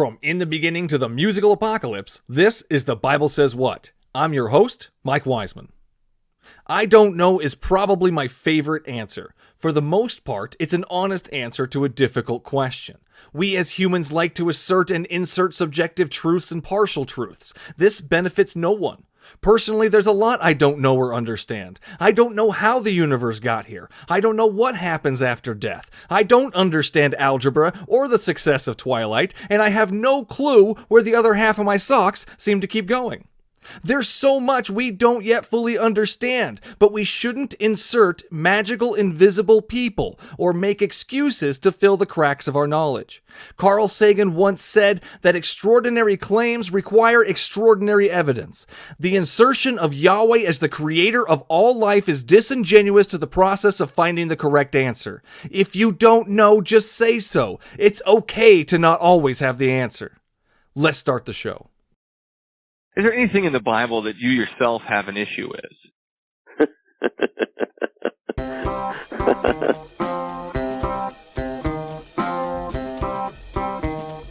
From In the Beginning to the Musical Apocalypse, this is The Bible Says What. I'm your host, Mike Wiseman. I don't know is probably my favorite answer. For the most part, it's an honest answer to a difficult question. We as humans like to assert and insert subjective truths and partial truths. This benefits no one. Personally, there's a lot I don't know or understand. I don't know how the universe got here. I don't know what happens after death. I don't understand algebra or the success of Twilight, and I have no clue where the other half of my socks seem to keep going. There's so much we don't yet fully understand, but we shouldn't insert magical invisible people or make excuses to fill the cracks of our knowledge. Carl Sagan once said that extraordinary claims require extraordinary evidence. The insertion of Yahweh as the creator of all life is disingenuous to the process of finding the correct answer. If you don't know, just say so. It's okay to not always have the answer. Let's start the show. Is there anything in the Bible that you yourself have an issue with?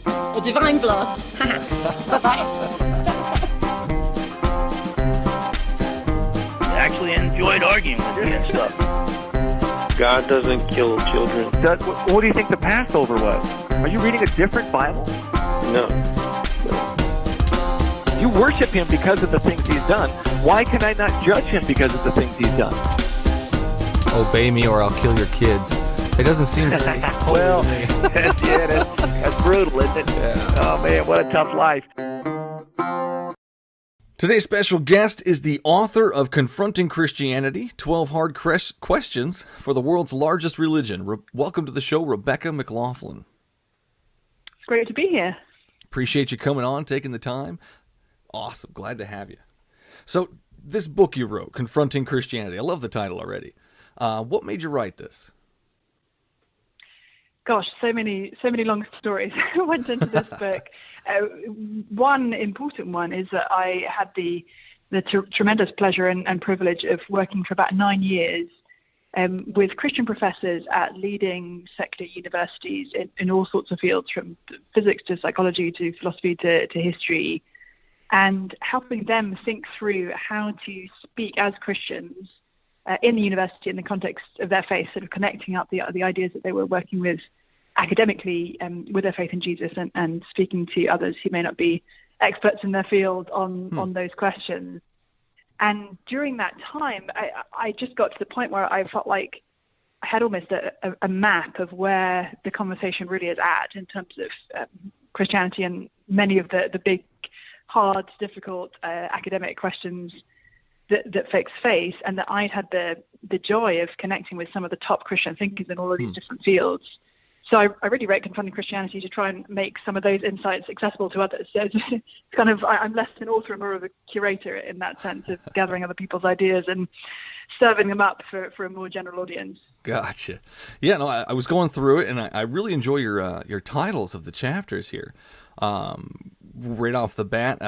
A divine blast. Actually enjoyed arguing with you and stuff. God doesn't kill children. What do you think the Passover was? Are you reading a different Bible? No. You worship him because of the things he's done. Why can I not judge him because of the things he's done? Obey me or I'll kill your kids. It doesn't seem to be well, that's brutal, isn't it? Yeah. Oh, man, what a tough life. Today's special guest is the author of Confronting Christianity, 12 Hard Questions for the World's Largest Religion. Welcome to the show, Rebecca McLaughlin. It's great to be here. Appreciate you coming on, taking the time. Awesome. Glad to have you. So, this book you wrote, Confronting Christianity, I love the title already. What made you write this? Gosh, so many long stories went into this book. One important one is that I had the tremendous pleasure and privilege of working for about 9 years with Christian professors at leading secular universities in all sorts of fields, from physics to psychology to philosophy to history, and helping them think through how to speak as Christians in the university in the context of their faith, sort of connecting up the ideas that they were working with academically with their faith in Jesus and speaking to others who may not be experts in their field on those questions. And during that time, I just got to the point where I felt like I had almost a map of where the conversation really is at in terms of Christianity and many of the big, hard, difficult academic questions that folks face, and that I'd had the joy of connecting with some of the top Christian thinkers in all of these different fields. So I really wrote Confronting Christianity to try and make some of those insights accessible to others. So it's kind of, I'm less an author and more of a curator in that sense of gathering other people's ideas and serving them up for a more general audience. Gotcha. Yeah, no, I was going through it, and I really enjoy your titles of the chapters here. Right off the bat,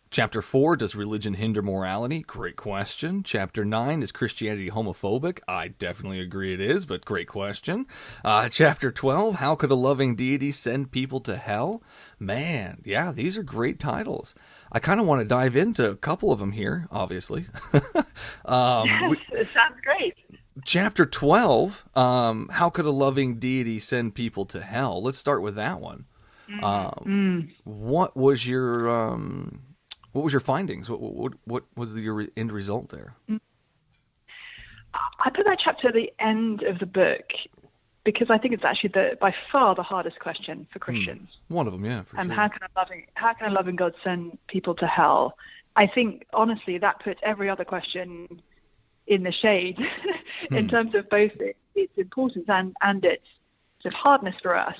Chapter 4, does religion hinder morality? Great question. Chapter 9, is Christianity homophobic? I definitely agree it is, but great question. Chapter 12, how could a loving deity send people to hell? Man, yeah, these are great titles. I kind of want to dive into a couple of them here, obviously. Yes, it sounds great. Chapter 12, how could a loving deity send people to hell? Let's start with that one. What was your findings? What was your end result there? I put that chapter at the end of the book because I think it's actually by far the hardest question for Christians. One of them, yeah. For sure. How can a loving God send people to hell? I think honestly that puts every other question in the shade in terms of both its importance and its sort of hardness for us.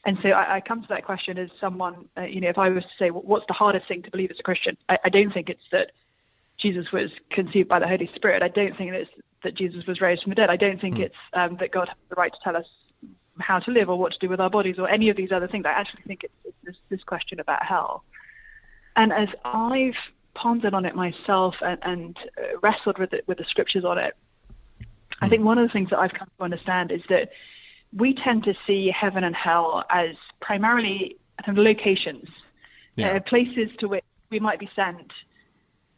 And so I come to that question as someone, if I was to say, what's the hardest thing to believe as a Christian? I don't think it's that Jesus was conceived by the Holy Spirit. I don't think it's that Jesus was raised from the dead. I don't think it's that God has the right to tell us how to live or what to do with our bodies or any of these other things. I actually think it's this question about hell. And as I've pondered on it myself and wrestled with the scriptures on it, I think one of the things that I've come to understand is that we tend to see heaven and hell as primarily kind of locations, Yeah. places to which we might be sent,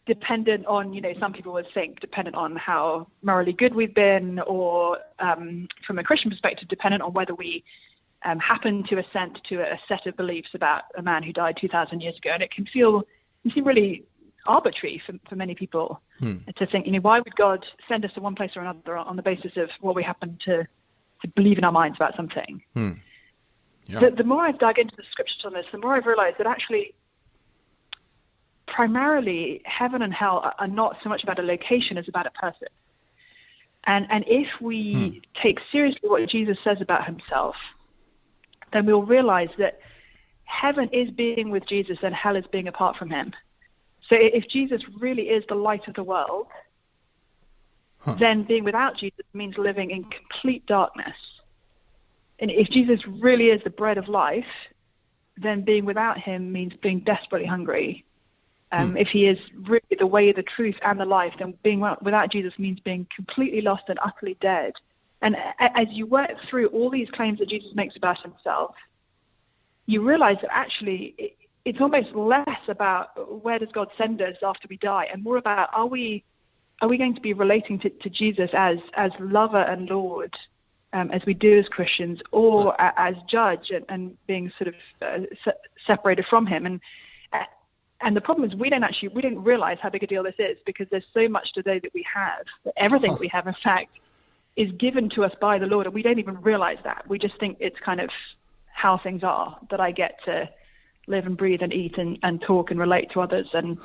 dependent on, some people would think, dependent on how morally good we've been, or from a Christian perspective, dependent on whether we happen to assent to a set of beliefs about a man who died 2,000 years ago. And it can seem really arbitrary for many people to think, why would God send us to one place or another on the basis of what we happen to believe in our minds about something? Yeah. The more I've dug into the scriptures on this, the more I've realized that actually, primarily, heaven and hell are not so much about a location as about a person. And if we take seriously what Jesus says about himself, then we'll realize that heaven is being with Jesus and hell is being apart from him. So if Jesus really is the light of the world, then being without Jesus means living in complete darkness. And if Jesus really is the bread of life, then being without him means being desperately hungry. If he is really the way, the truth, and the life, then being without Jesus means being completely lost and utterly dead. And as you work through all these claims that Jesus makes about himself, you realize that actually it's almost less about where does God send us after we die, and more about are we going to be relating to Jesus as lover and Lord, as we do as Christians, or as judge and being sort of separated from him. And the problem is we didn't realize how big a deal this is, because there's so much today that we have, that everything that we have, in fact, is given to us by the Lord, and we don't even realize that. We just think it's kind of how things are, that I get to live and breathe and eat and talk and relate to others. And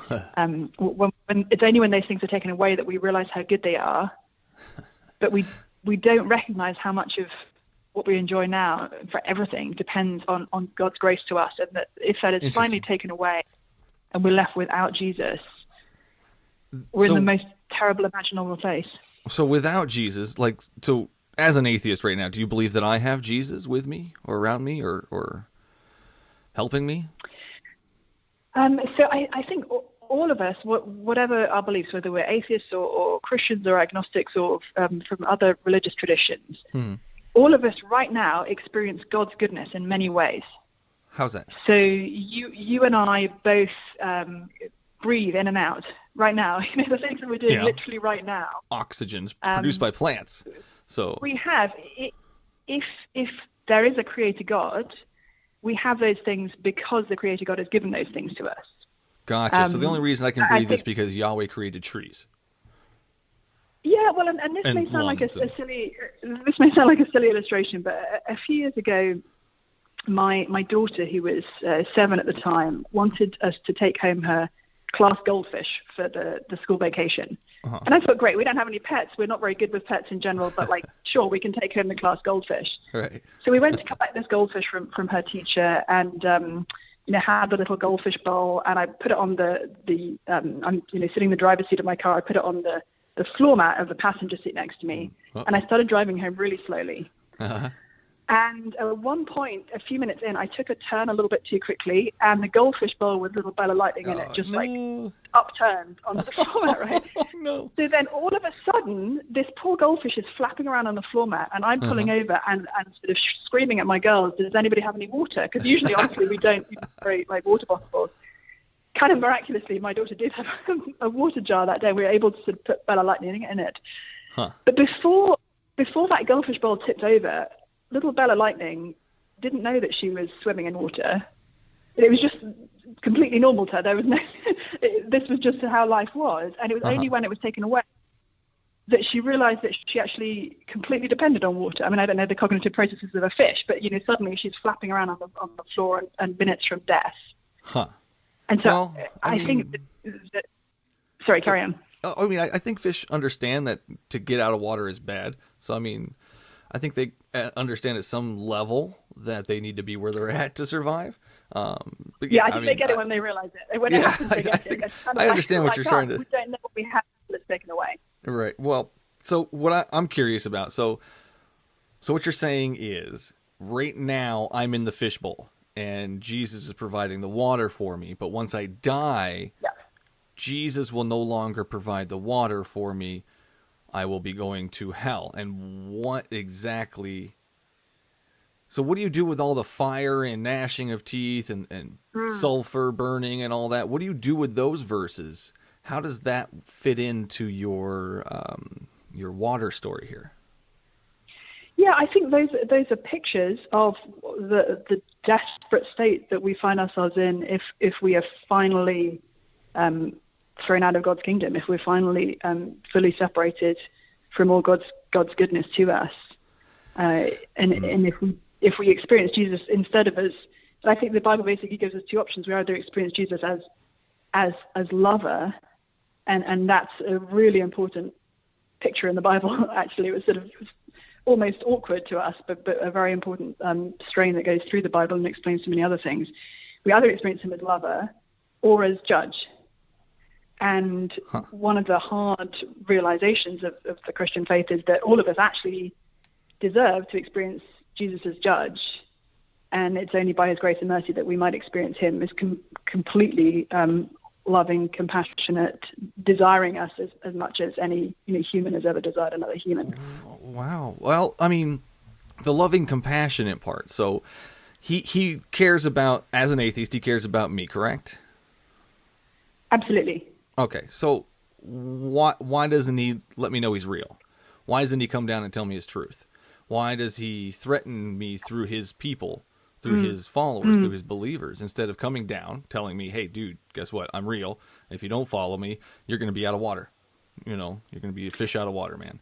when it's only when those things are taken away that we realize how good they are. But we don't recognize how much of what we enjoy now for everything depends on God's grace to us. And that if that is finally taken away and we're left without Jesus, we're in the most terrible imaginable place. So without Jesus, as an atheist right now, do you believe that I have Jesus with me or around me or helping me? So I think all of us, whatever our beliefs, whether we're atheists or Christians or agnostics or from other religious traditions, all of us right now experience God's goodness in many ways. How's that? So you and I both breathe in and out right now. The things that we're doing literally right now. Oxygen's produced by plants. So we have, if there is a creator God, we have those things because the creator God has given those things to us. Gotcha. So the only reason I can breathe is because Yahweh created trees. Yeah, well, and this may sound like a silly illustration, but a few years ago, my daughter, who was 7 at the time, wanted us to take home her class goldfish for the school vacation. And I thought, great, we don't have any pets. We're not very good with pets in general, but sure, we can take home the class goldfish. Right. So we went to collect this goldfish from her teacher, and had the little goldfish bowl, and I put it on I'm sitting in the driver's seat of my car. I put it on the floor mat of the passenger seat next to me, and I started driving home really slowly. And at one point, a few minutes in, I took a turn a little bit too quickly, and the goldfish bowl with little bell of lightning in it just upturned onto the floor mat, right? No. So then all of a sudden, this poor goldfish is flapping around on the floor mat, and I'm pulling over and sort of screaming at my girls, does anybody have any water? Because usually, honestly, we don't carry water bottles. Kind of miraculously, my daughter did have a water jar that day. We were able to sort of put bell of lightning in it. But before that goldfish bowl tipped over, little Bella Lightning didn't know that she was swimming in water. It was just completely normal to her. There was this was just how life was. And it was only when it was taken away that she realized that she actually completely depended on water. I mean, I don't know the cognitive processes of a fish, but, suddenly she's flapping around on the floor and minutes from death. And so I think that sorry, carry on. I mean, I think fish understand that to get out of water is bad. So, I mean, I think they understand at some level that they need to be where they're at to survive. But I think they get it when they realize it. When it happens, they get it. I understand what you're trying to. We don't know what we have until it's taken away. Right. Well, so what I'm curious about. So what you're saying is, right now I'm in the fishbowl, and Jesus is providing the water for me. But once I die, Jesus will no longer provide the water for me. I will be going to hell. And what exactly So what do you do with all the fire and gnashing of teeth and sulfur burning and all that? What do you do with those verses? How does that fit into your water story here? Yeah, I think those are pictures of the desperate state that we find ourselves in if we are finally thrown out of God's kingdom, if we're finally fully separated from all God's goodness to us, and if we experience Jesus instead of as, I think the Bible basically gives us two options. We either experience Jesus as lover, and that's a really important picture in the Bible. Actually, it was sort of almost awkward to us, but a very important strain that goes through the Bible and explains so many other things. We either experience him as lover or as judge. And one of the hard realizations of the Christian faith is that all of us actually deserve to experience Jesus as judge, and it's only by his grace and mercy that we might experience him as completely loving, compassionate, desiring us as much as any human has ever desired another human. Wow. Well, I mean, the loving, compassionate part. So he cares about, as an atheist, he cares about me, correct? Absolutely. Okay, so why doesn't he let me know he's real? Why doesn't he come down and tell me his truth? Why does he threaten me through his people, through his followers, through his believers, instead of coming down, telling me, hey, dude, guess what? I'm real. If you don't follow me, you're going to be out of water. You're going to be a fish out of water, man.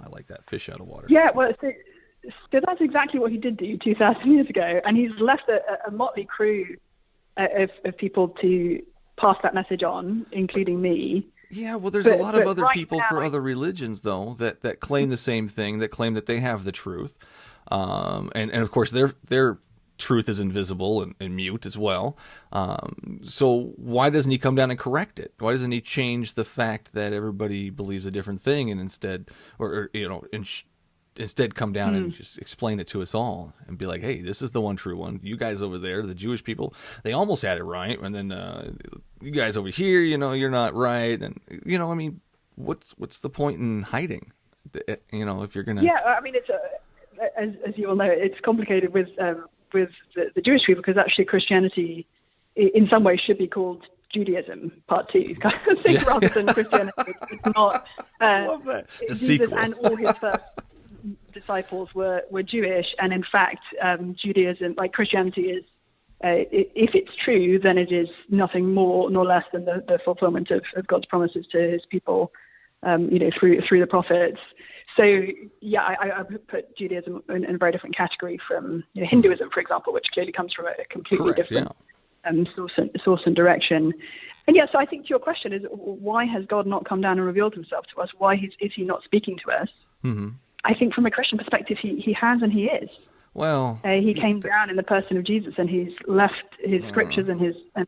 I like that, fish out of water. Yeah, well, so that's exactly what he did do 2,000 years ago, and he's left a motley crew of people to pass that message on, including me. Yeah, well, there's a lot of other people for other religions, though, that claim the same thing, that claim that they have the truth. And of course, their truth is invisible and mute as well. So why doesn't he come down and correct it? Why doesn't he change the fact that everybody believes a different thing and instead come down and just explain it to us all and be like, hey, this is the one true one. You guys over there, the Jewish people, they almost had it right. And then you guys over here, you're not right. And, I mean, what's the point in hiding? If you're going to... Yeah, I mean, it's as you all know, it's complicated with the Jewish people, because actually Christianity in some ways should be called Judaism Part 2 kind of thing, rather than Christianity. It's not... I love that. The Jesus sequel. And all his first disciples were Jewish, and in fact Judaism, like Christianity, is if it's true, then it is nothing more nor less than the fulfillment of God's promises to his people through the prophets. So yeah, I would put Judaism in a very different category from Hinduism, for example, which clearly comes from a completely different source and direction. And yeah, so I think to your question is, why has God not come down and revealed himself to us? Why is he not speaking to us? Mm-hmm. I think from a Christian perspective, he has, and he is. Well, he came down in the person of Jesus, and he's left his scriptures and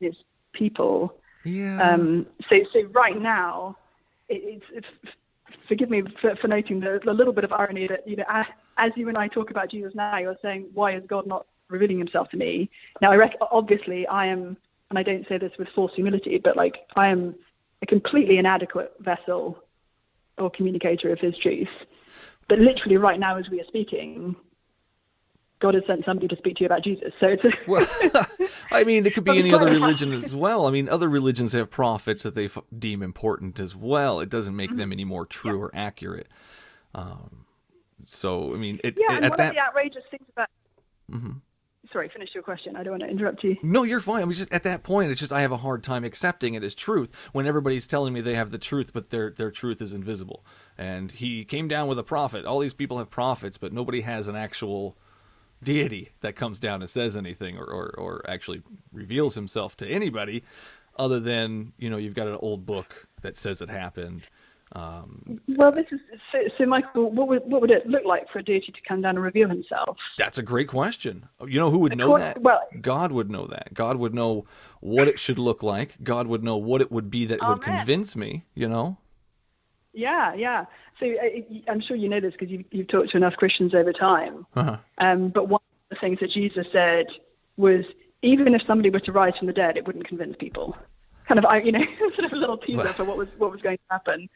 his people. Yeah. So right now, it's forgive me for noting the little bit of irony that as you and I talk about Jesus now, you're saying, why is God not revealing himself to me? Now, obviously I am, and I don't say this with false humility, but I am a completely inadequate vessel or communicator of his truth. But literally right now, as we are speaking, God has sent somebody to speak to you about Jesus. So it's well, I mean, it could be any other religion as well. I mean, other religions have prophets that they deem important as well. It doesn't make them any more true or accurate. So, I mean, and one of the outrageous things about... Mm-hmm. Sorry, finish your question. I don't want to interrupt you. No, you're fine. I mean, just at that point, it's just I have a hard time accepting it as truth when everybody's telling me they have the truth, but their truth is invisible. And he came down with a prophet. All these people have prophets, but nobody has an actual deity that comes down and says anything or actually reveals himself to anybody other than, you've got an old book that says it happened. Well, this is so Michael, what would it look like for a deity to come down and reveal himself? That's a great question. You know who would know that? Well, God would know that. God would know what it should look like. God would know what it would be that would convince me, Yeah. So I'm sure you know this because you've talked to enough Christians over time. Uh-huh. But one of the things that Jesus said was, even if somebody were to rise from the dead, it wouldn't convince people. Kind of, sort of a little teaser for what was going to happen.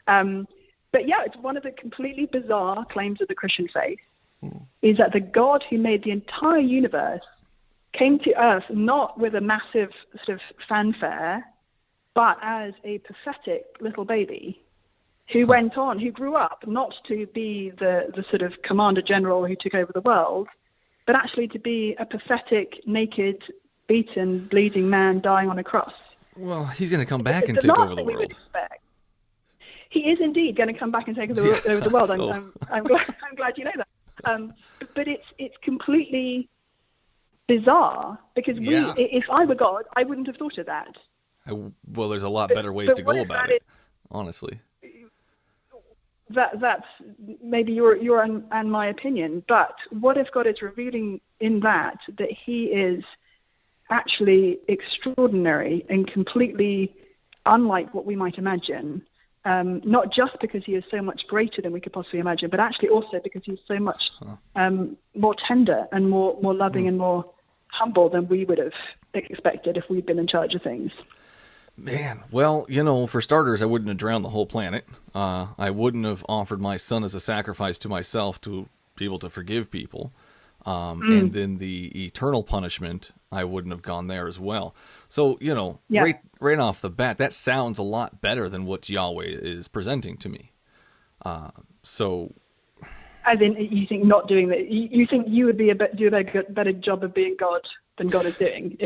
But yeah, it's one of the completely bizarre claims of the Christian faith is that the God who made the entire universe came to earth not with a massive sort of fanfare, but as a pathetic little baby who grew up not to be the sort of commander general who took over the world, but actually to be a pathetic, naked, beaten, bleeding man dying on a cross. Well, he's going to come back and take over the world. He is indeed going to come back and take over the world. So. I'm glad you know that. But it's completely bizarre because if I were God, I wouldn't have thought of that. Well, there's a lot better ways to go about it, honestly. That's maybe your and my opinion, but what if God is revealing in that he is actually extraordinary and completely unlike what we might imagine, not just because he is so much greater than we could possibly imagine, but actually also because he's so much more tender and more loving and more humble than we would have expected if we'd been in charge of things. Man, well, for starters, I wouldn't have drowned the whole planet. I wouldn't have offered my son as a sacrifice to myself to be able to forgive people. And then the eternal punishment, I wouldn't have gone there as well. So, right off the bat, that sounds a lot better than what Yahweh is presenting to me. So, as in, you think not doing that? You think you would do a better job of being God than God is doing?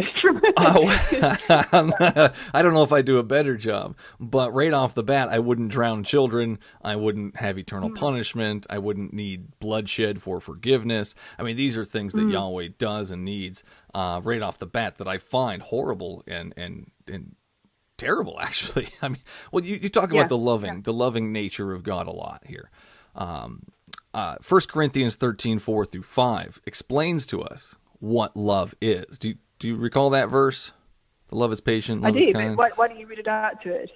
I don't know if I do a better job, but right off the bat, I wouldn't drown children. I wouldn't have eternal punishment. I wouldn't need bloodshed for forgiveness. I mean, these are things that Yahweh does and needs right off the bat that I find horrible and terrible, actually. I mean, well, you talk about the loving nature of God a lot here. 1 Corinthians 13:4-5 explains to us what love is. Do you recall that verse? The love is patient, love is kind. Why don't you read it out to us?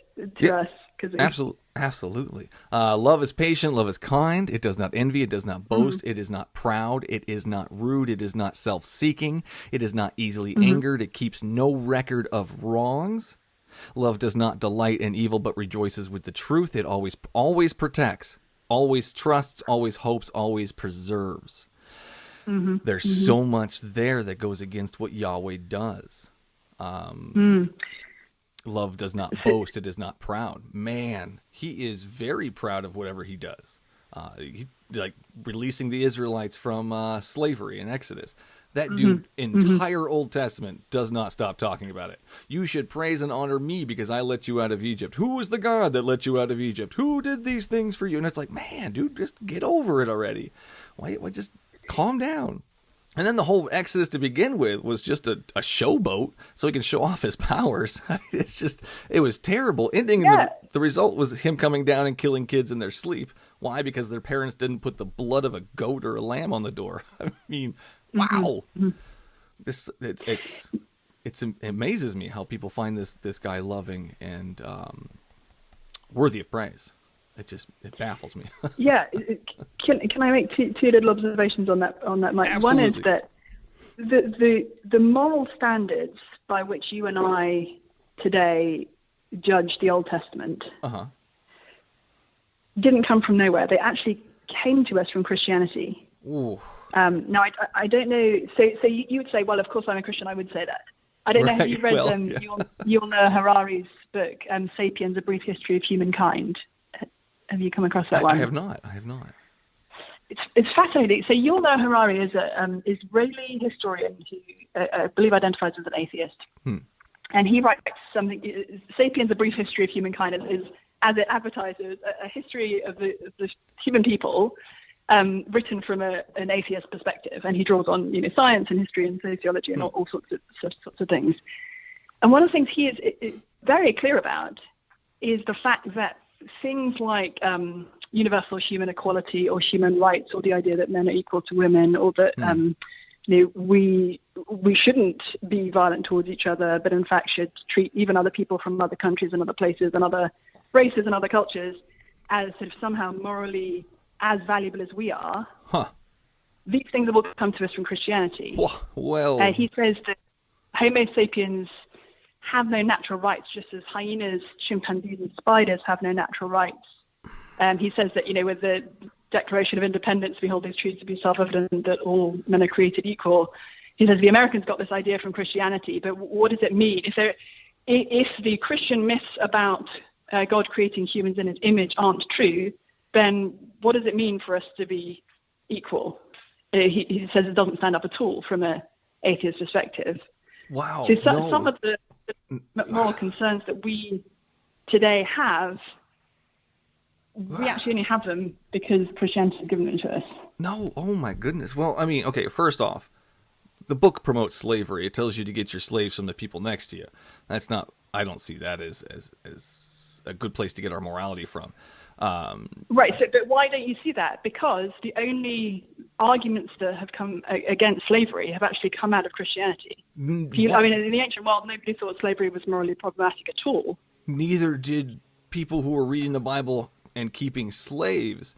Absolutely. Love is patient, love is kind. It does not envy, it does not boast, it is not proud, it is not rude, it is not self-seeking, it is not easily angered, it keeps no record of wrongs. Love does not delight in evil, but rejoices with the truth. It always protects, always trusts, always hopes, always preserves. There's so much there that goes against what Yahweh does. Love does not boast. It is not proud. Man, he is very proud of whatever he does. Like releasing the Israelites from slavery in Exodus. That dude, entire Old Testament, does not stop talking about it. You should praise and honor me because I let you out of Egypt. Who was the God that let you out of Egypt? Who did these things for you? And it's like, man, dude, just get over it already. Why just calm down. And then the whole Exodus to begin with was just a showboat so he can show off his powers. It was terrible. Ending in the result was him coming down and killing kids in their sleep. Why? Because their parents didn't put the blood of a goat or a lamb on the door. I mean, wow. It amazes me how people find this guy loving and worthy of praise. It baffles me. Can I make two little observations on that, Mike? Absolutely. One is that the moral standards by which you and I today judge the Old Testament didn't come from nowhere. They actually came to us from Christianity. Ooh. Now, I don't know. So you would say, well, of course I'm a Christian. I would say that. I don't know. Have you read Yuval Noah Harari's book, 'Sapiens: A Brief History of Humankind"? Have you come across that one? I have not. It's fascinating. So Yuval Noah Harari is an Israeli historian who I believe identifies as an atheist. And he writes something, *Sapiens: A Brief History of Humankind*, is, as it advertises, a history of the human people written from an atheist perspective. And he draws on science and history and sociology and all sorts of things. And one of the things he is very clear about is the fact that things like universal human equality or human rights, or the idea that men are equal to women, or that we shouldn't be violent towards each other, but in fact should treat even other people from other countries and other places and other races and other cultures as sort of somehow morally as valuable as we are. These things have all come to us from Christianity. Well, he says that Homo sapiens have no natural rights, just as hyenas, chimpanzees, and spiders have no natural rights. He says that with the Declaration of Independence, we hold these truths to be self-evident that all men are created equal. He says the Americans got this idea from Christianity, but what does it mean? If the Christian myths about God creating humans in his image aren't true, then what does it mean for us to be equal? He says it doesn't stand up at all from an atheist perspective. Wow. So some of the moral concerns that we today have, we actually only have them because Christianity has given them to us. No, oh my goodness. Well, I mean, okay, first off, the book promotes slavery. It tells you to get your slaves from the people next to you. That's not, I don't see that as a good place to get our morality from. Right, but why don't you see that? Because the only arguments that have come against slavery have actually come out of Christianity. I mean, in the ancient world, nobody thought slavery was morally problematic at all. Neither did people who were reading the Bible and keeping slaves.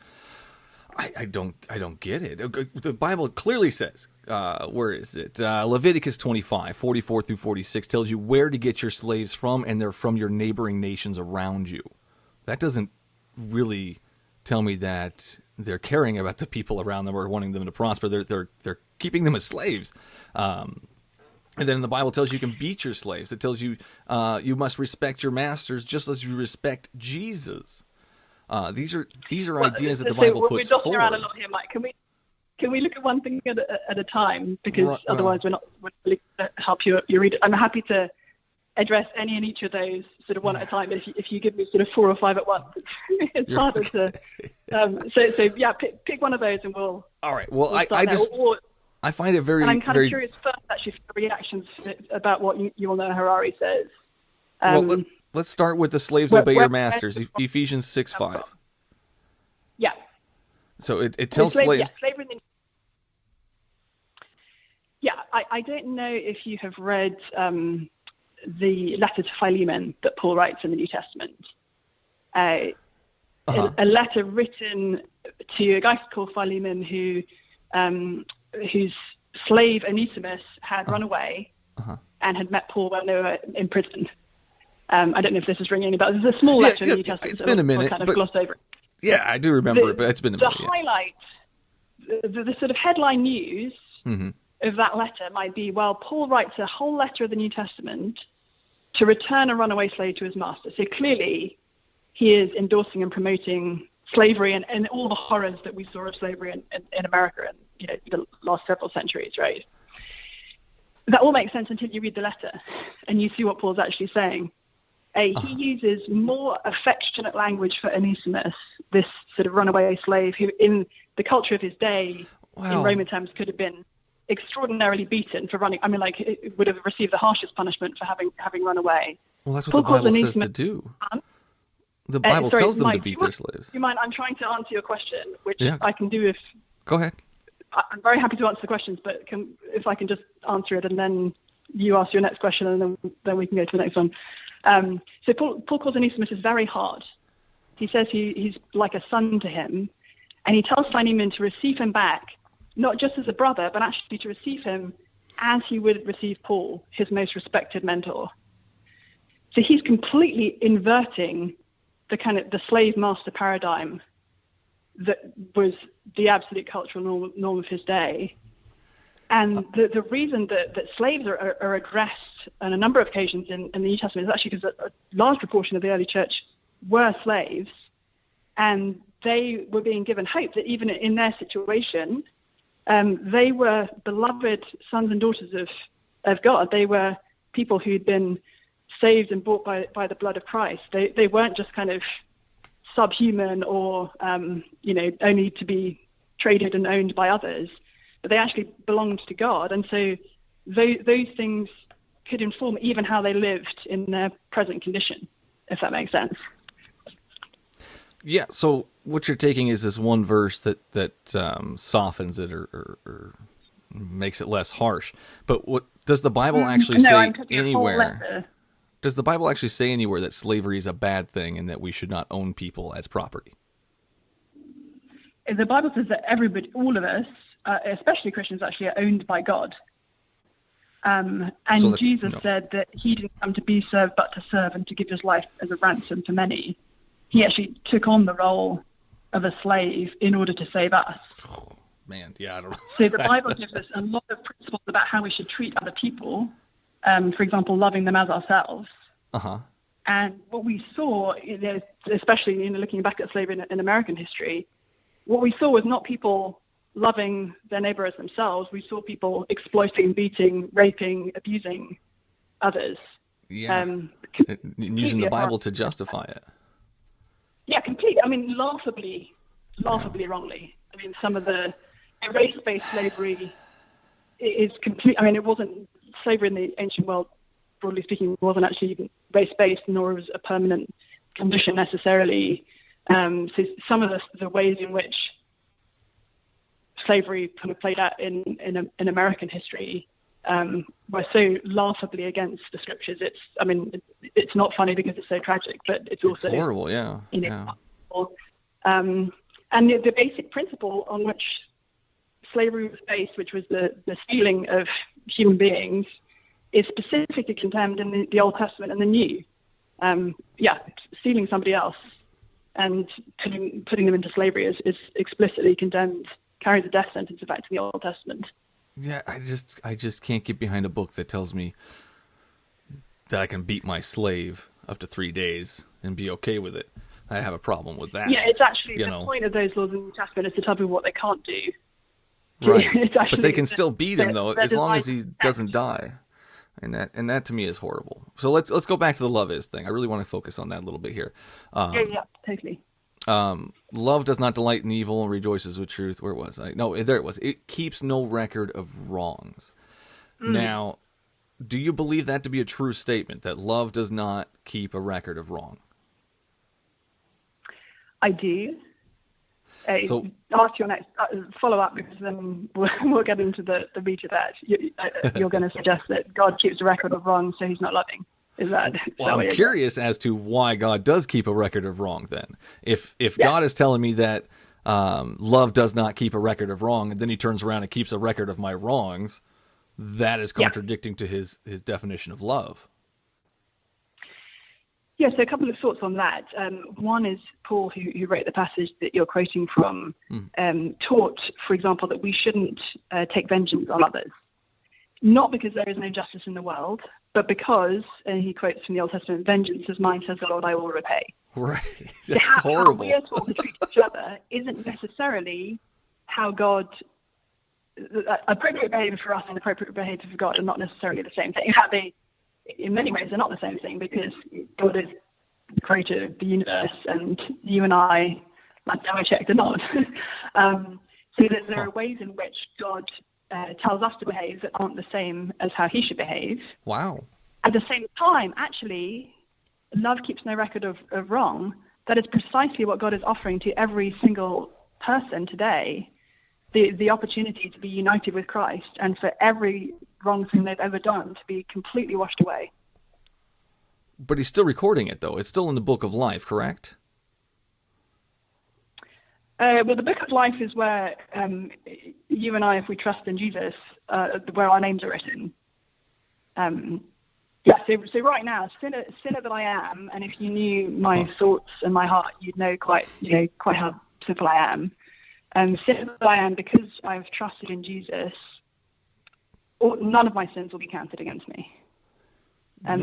I don't get it. The Bible clearly says, where is it? Leviticus 25, 44 through 46 tells you where to get your slaves from, and they're from your neighboring nations around you. That doesn't really tell me that they're caring about the people around them or wanting them to prosper. They're keeping them as slaves. And then the Bible tells you can beat your slaves. It tells you you must respect your masters just as you respect Jesus. These are ideas that the Bible puts forward. We're around a lot here, Mike. Can we look at one thing at a time? Because otherwise we're not really going to help your reader. I'm happy to address any and each of those sort of one at a time. But if you give me sort of 4 or 5 at once, it's harder to. So yeah, pick one of those and we'll. All right. Well, I find it very. And I'm kind very... of curious first, actually, for the reactions about what you all know Harari says. Well, let's start with the slaves obey your masters. Ephesians 6:5. Yeah. So it tells slaves. Yeah, slavery in the... Yeah, I don't know if you have read the letter to Philemon that Paul writes in the New Testament. A letter written to a guy called Philemon whose slave Onesimus had run away and had met Paul when they were in prison. I don't know if this is ringing any bells. There's a small letter in the New Testament. It's been a minute. Kind of glossed over it. Yeah, I do remember it, but it's been a minute. The highlight, the sort of headline news of that letter might be, well, Paul writes a whole letter of the New Testament to return a runaway slave to his master. So clearly he is endorsing and promoting slavery and all the horrors that we saw of slavery in America in the last several centuries, right? That all makes sense until you read the letter and you see what Paul's actually saying. He uses more affectionate language for Onesimus, this sort of runaway slave who in the culture of his day, in Roman terms, could have been extraordinarily beaten for running. I mean, like, it would have received the harshest punishment for having run away. Well, that's what the Bible says to do. The Bible tells them to beat their slaves. Do you mind? I'm trying to answer your question, which I can do if... Go ahead. I'm very happy to answer the questions, but if I can just answer it and then you ask your next question and then we can go to the next one. So Paul calls Onesimus very hard. He says he's like a son to him, and he tells Philemon to receive him back, not just as a brother, but actually to receive him as he would receive Paul, his most respected mentor. So he's completely inverting the slave master paradigm that was the absolute cultural norm of his day. And the reason that slaves are addressed on a number of occasions in the New Testament is actually because a large proportion of the early church were slaves, and they were being given hope that even in their situation, they were beloved sons and daughters of God. They were people who'd been saved and bought by the blood of Christ. They weren't just kind of subhuman or only to be traded and owned by others, but they actually belonged to God. And so those things could inform even how they lived in their present condition, if that makes sense. Yeah, so what you're taking is this one verse that softens it or makes it less harsh. But what does the Bible actually say anywhere? Does the Bible actually say anywhere that slavery is a bad thing and that we should not own people as property? The Bible says that everybody, all of us, especially Christians, actually are owned by God. And Jesus said that he didn't come to be served but to serve and to give his life as a ransom for many. He actually took on the role of a slave in order to save us. Oh, man, yeah, I don't know. So the Bible gives us a lot of principles about how we should treat other people. For example, loving them as ourselves. Uh-huh. And what we saw, especially looking back at slavery in American history, what we saw was not people loving their neighbor as themselves. We saw people exploiting, beating, raping, abusing others. Yeah. Using the Bible to justify it. Yeah, completely. I mean, laughably wrongly. I mean, some of the race-based slavery is complete. I mean, it wasn't slavery in the ancient world, broadly speaking, wasn't actually even race-based, nor was a permanent condition necessarily. So some of the ways in which slavery kind of played out in American history were so laughably against the scriptures. It's not funny because it's so tragic, but it's also horrible. Yeah. And the basic principle on which slavery was based, which was the stealing of human beings, is specifically condemned in the Old Testament and the New. Stealing somebody else and putting them into slavery is explicitly condemned, carries a death sentence, in fact, in the Old Testament. Yeah, I just can't get behind a book that tells me that I can beat my slave up to 3 days and be okay with it. I have a problem with that. Yeah, it's actually the point of those laws in the New Testament is to tell people what they can't do. Right, but they can still beat him though, as long as he doesn't die, and that to me is horrible. So let's go back to the love is thing. I really want to focus on that a little bit here. Yeah, totally. Love does not delight in evil and rejoices with truth. Where was I? No, there it was. It keeps no record of wrongs. Now, do you believe that to be a true statement, that love does not keep a record of wrong? I do. So ask your next follow-up, because then we'll get into the meat of that. You're going to suggest that God keeps a record of wrong, so he's not loving. Is that? Well, I'm curious as to why God does keep a record of wrong then. If God is telling me that love does not keep a record of wrong, and then he turns around and keeps a record of my wrongs, that is contradicting to his definition of love. Yeah, so a couple of thoughts on that. One is Paul, who wrote the passage that you're quoting from, taught, for example, that we shouldn't take vengeance on others. Not because there is no justice in the world, but because, and he quotes from the Old Testament, vengeance is mine, says the Lord, I will repay. Right. That's horrible. How we are taught to treat each other isn't necessarily how God... appropriate behavior for us and appropriate behavior for God are not necessarily the same thing. In many ways, they're not the same thing, because God is the creator of the universe, and you and I, last time I checked, are not. So that there are ways in which God tells us to behave that aren't the same as how he should behave. Wow. At the same time, actually, love keeps no record of wrong. That is precisely what God is offering to every single person today, the opportunity to be united with Christ, and for every wrong thing they've ever done to be completely washed away. But he's still recording it, though. It's still in the book of life, correct? Well, the book of life is where you and I, if we trust in Jesus, where our names are written. So right now, sinner that I am, and if you knew my thoughts and my heart, you'd know quite how simple I am. Sinner that I am, because I've trusted in Jesus, none of my sins will be counted against me. And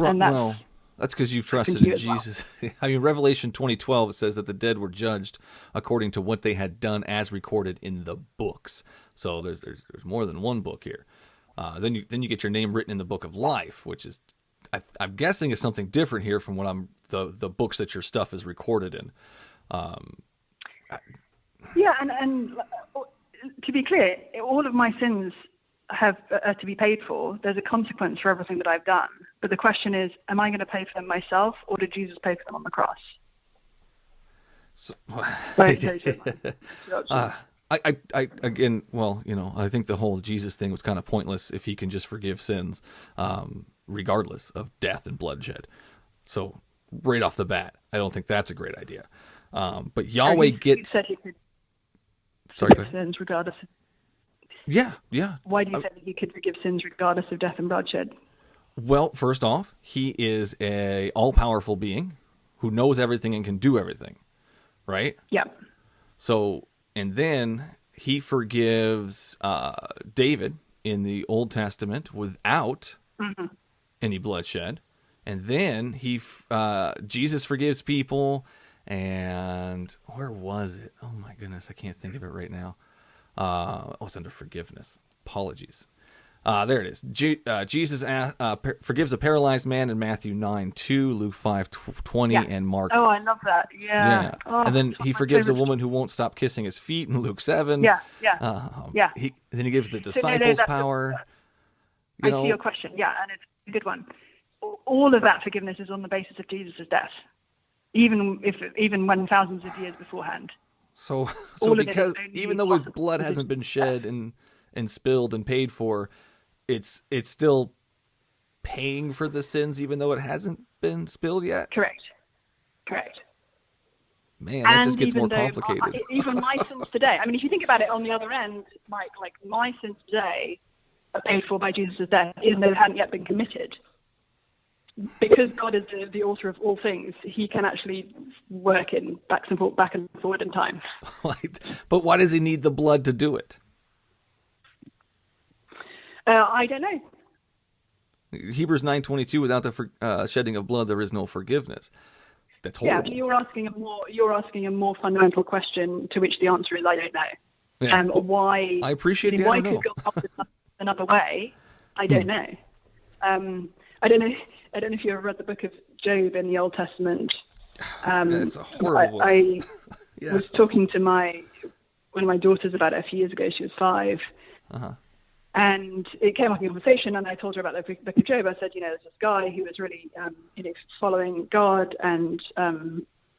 that's because you've trusted in Jesus. Well. I mean, Revelation 20:12, it says that the dead were judged according to what they had done as recorded in the books. So there's more than one book here. Then you get your name written in the book of life, which is, I'm guessing, is something different here from what the books that your stuff is recorded in. Yeah, and to be clear, all of my sins have to be paid for. There's a consequence for everything that I've done. But the question is, am I going to pay for them myself, or did Jesus pay for them on the cross? So, I think the whole Jesus thing was kind of pointless if he can just forgive sins, regardless of death and bloodshed. So right off the bat, I don't think that's a great idea. But Yahweh gets... said he could forgive sins regardless of... Yeah. Why do you say that he could forgive sins regardless of death and bloodshed? Well, first off, he is a all-powerful being who knows everything and can do everything, right? Yeah. So, and then he forgives David in the Old Testament without any bloodshed. And then Jesus forgives people. And where was it? Oh my goodness, I can't think of it right now. It's under forgiveness. Apologies. There it is. Jesus forgives a paralyzed man in Matthew 9:2, Luke 5:20, and Mark. Oh, I love that. Yeah. Oh, and then he forgives a woman who won't stop kissing his feet in Luke 7. Yeah. Then he gives the disciples power. I see your question. Yeah, and it's a good one. All of that forgiveness is on the basis of Jesus' death, even when thousands of years beforehand. So because even though his blood hasn't been shed and spilled and paid for, it's still paying for the sins even though it hasn't been spilled yet? Correct. Man, that just gets more complicated. Even my sins today. I mean, if you think about it on the other end, Mike, like my sins today are paid for by Jesus' death, even though they hadn't yet been committed. Because God is the author of all things, he can actually work in back and forward in time. But why does he need the blood to do it? I don't know. Hebrews 9:22, without the shedding of blood, there is no forgiveness. That's horrible. Yeah, but you're asking a more fundamental question, to which the answer is I don't know. Yeah. Why? I appreciate the why I don't know. could God help us another way? I don't know. I don't know. I don't know if you ever read the book of Job in the Old Testament. It's a horrible book. I was talking to one of my daughters about it a few years ago. She was 5. And it came up in conversation, and I told her about the book of Job. I said, there's this guy who was really, following God and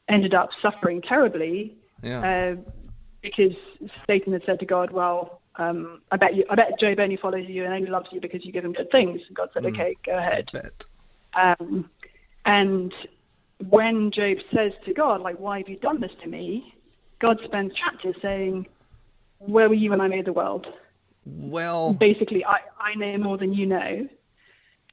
ended up suffering terribly because Satan had said to God, well, I bet Job only follows you and only loves you because you give him good things. And God said, okay, go ahead. I bet. And when Job says to God, like, why have you done this to me? God spends chapters saying, where were you when I made the world? Well, basically, I know more than you know.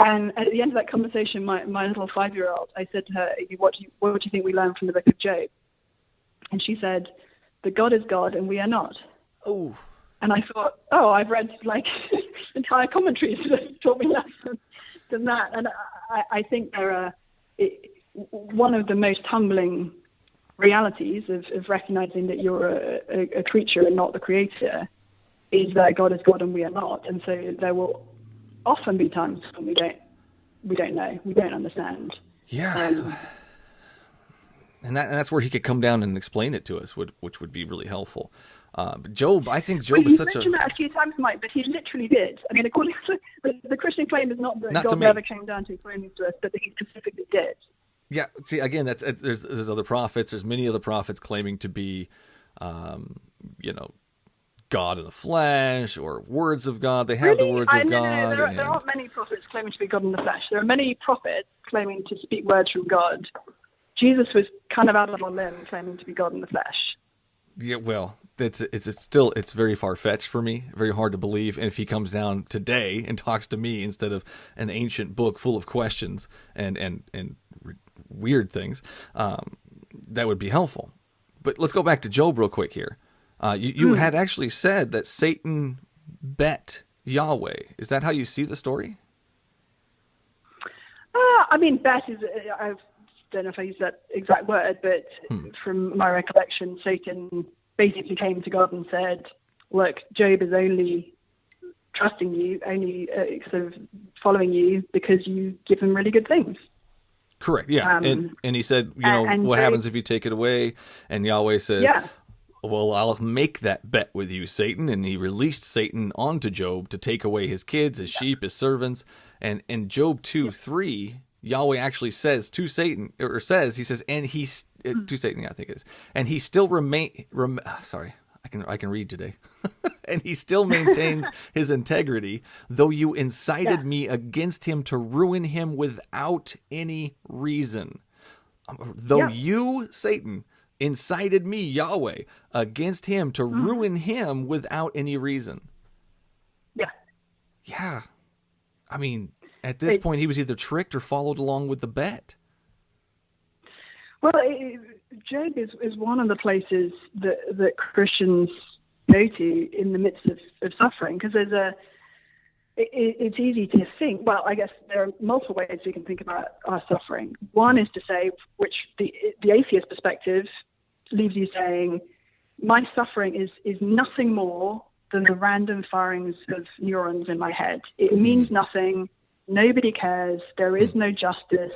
And at the end of that conversation, my little 5-year-old, I said to her, what do you think we learned from the book of Job? And she said, that God is God and we are not. Oh. And I thought, I've read like entire commentaries that taught me less than that. And I think one of the most humbling realities of recognizing that you're a creature and not the creator is that God is God and we are not. And so there will often be times when we don't know, we don't understand. Yeah. And that's where he could come down and explain it to us, which would be really helpful. But Job, I think Job is such a... You mentioned that a few times, Mike, but he literally did. I mean, according to the Christian claim is not that God never came down to explain this to us, but that he specifically did. Yeah, see, again, there's other prophets. There's many other prophets claiming to be, God in the flesh or words of God. They have the words of God. No, there aren't many prophets claiming to be God in the flesh. There are many prophets claiming to speak words from God. Jesus was kind of out of a limb claiming to be God in the flesh. Yeah, well, it's very far-fetched for me, very hard to believe. And if he comes down today and talks to me instead of an ancient book full of questions and weird things, that would be helpful. But let's go back to Job real quick here. You had actually said that Satan bet Yahweh. Is that how you see the story? I mean, bet is... I don't know if I use that exact word, but from my recollection, Satan basically came to God and said, look, Job is only trusting you, only sort of following you because you give him really good things. Correct, yeah. And he said, what happens if you take it away? And Yahweh says, well, I'll make that bet with you, Satan. And he released Satan onto Job to take away his kids, his sheep, his servants. And in Job 2:3, Yahweh actually says to Satan, to Satan, I think it is, and he still sorry, I can read today, and he still maintains his integrity, though you incited me against him to ruin him without any reason. Though you, Satan, incited me, Yahweh, against him to ruin him without any reason. Yeah. I mean, at this point, he was either tricked or followed along with the bet. Well, Job is one of the places that Christians go to in the midst of suffering, because it's easy to think, well, I guess there are multiple ways we can think about our suffering. One is to say, which the atheist perspective leaves you saying, my suffering is nothing more than the random firings of neurons in my head. It means nothing. Nobody cares. There is no justice.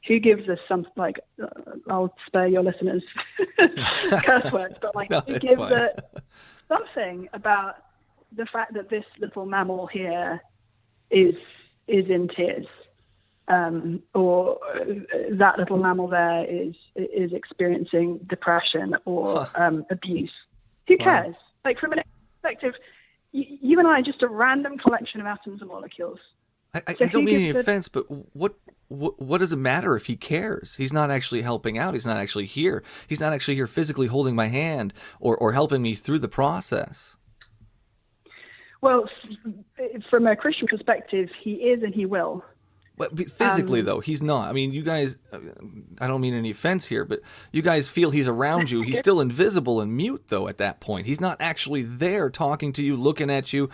Who gives us some, like, I'll spare your listeners curse words, but like, No, who it's gives fine. something about the fact that this little mammal here is in tears, or that little mammal there is experiencing depression or abuse. Who cares? Like, from an perspective, you and I are just a random collection of atoms and molecules. I So don't who mean any gives a- offense, but what does it matter if he cares? He's not actually helping out. He's not actually here. He's not actually here physically holding my hand or helping me through the process. Well, from a Christian perspective, he is and he will. But physically, though, he's not. I mean, you guys, I don't mean any offense here, but you guys feel he's around you. He's still invisible and mute, though, at that point. He's not actually there talking to you, looking at you,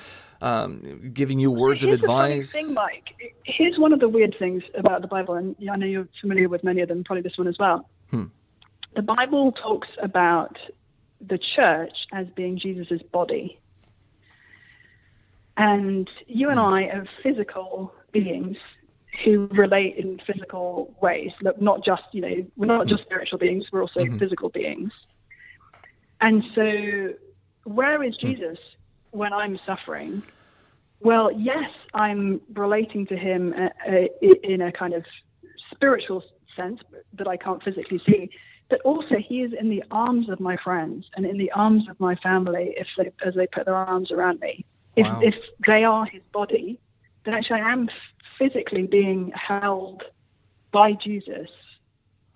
giving you words of Here's advice. The funny thing, Mike. Here's one of the weird things about the Bible, and I know you're familiar with many of them, probably this one as well. The Bible talks about the church as being Jesus' body. And you and I are physical beings who relate in physical ways. Look, not just, we're not just spiritual beings, we're also physical beings. And so where is Jesus when I'm suffering? Well, yes, I'm relating to him in a kind of spiritual sense that I can't physically see, but also he is in the arms of my friends and in the arms of my family as they put their arms around me. Wow. If they are his body, then actually I am physically being held by Jesus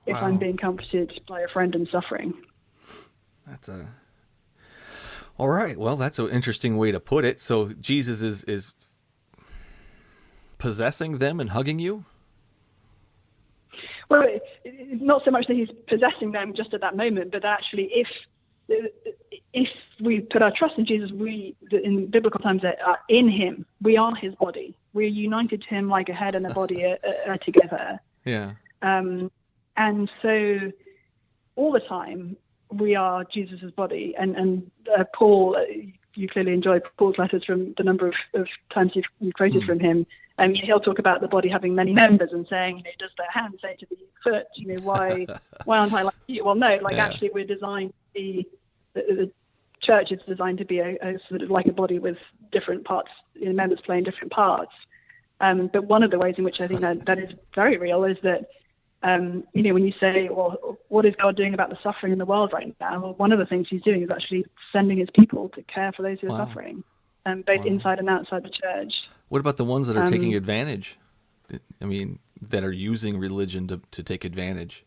if Wow. I'm being comforted by a friend in suffering. All right. Well, that's an interesting way to put it. So Jesus is possessing them and hugging you? Well, it's not so much that he's possessing them just at that moment, but actually if we put our trust in Jesus, we, in biblical terms, are in him. We are his body. We're united to him like a head and a body are together. Yeah. And so all the time we are Jesus' body. And Paul, you clearly enjoy Paul's letters from the number of times you've quoted from him. And he'll talk about the body having many members and saying, does the hand say to the foot, why aren't I like you? Well, no, actually we're designed to be, the church is designed to be a sort of like a body with different parts, members playing different parts. But one of the ways in which I think that is very real is that, when you say, well, what is God doing about the suffering in the world right now? Well, one of the things he's doing is actually sending his people to care for those who are suffering, both inside and outside the church. What about the ones that are taking advantage? I mean, that are using religion to take advantage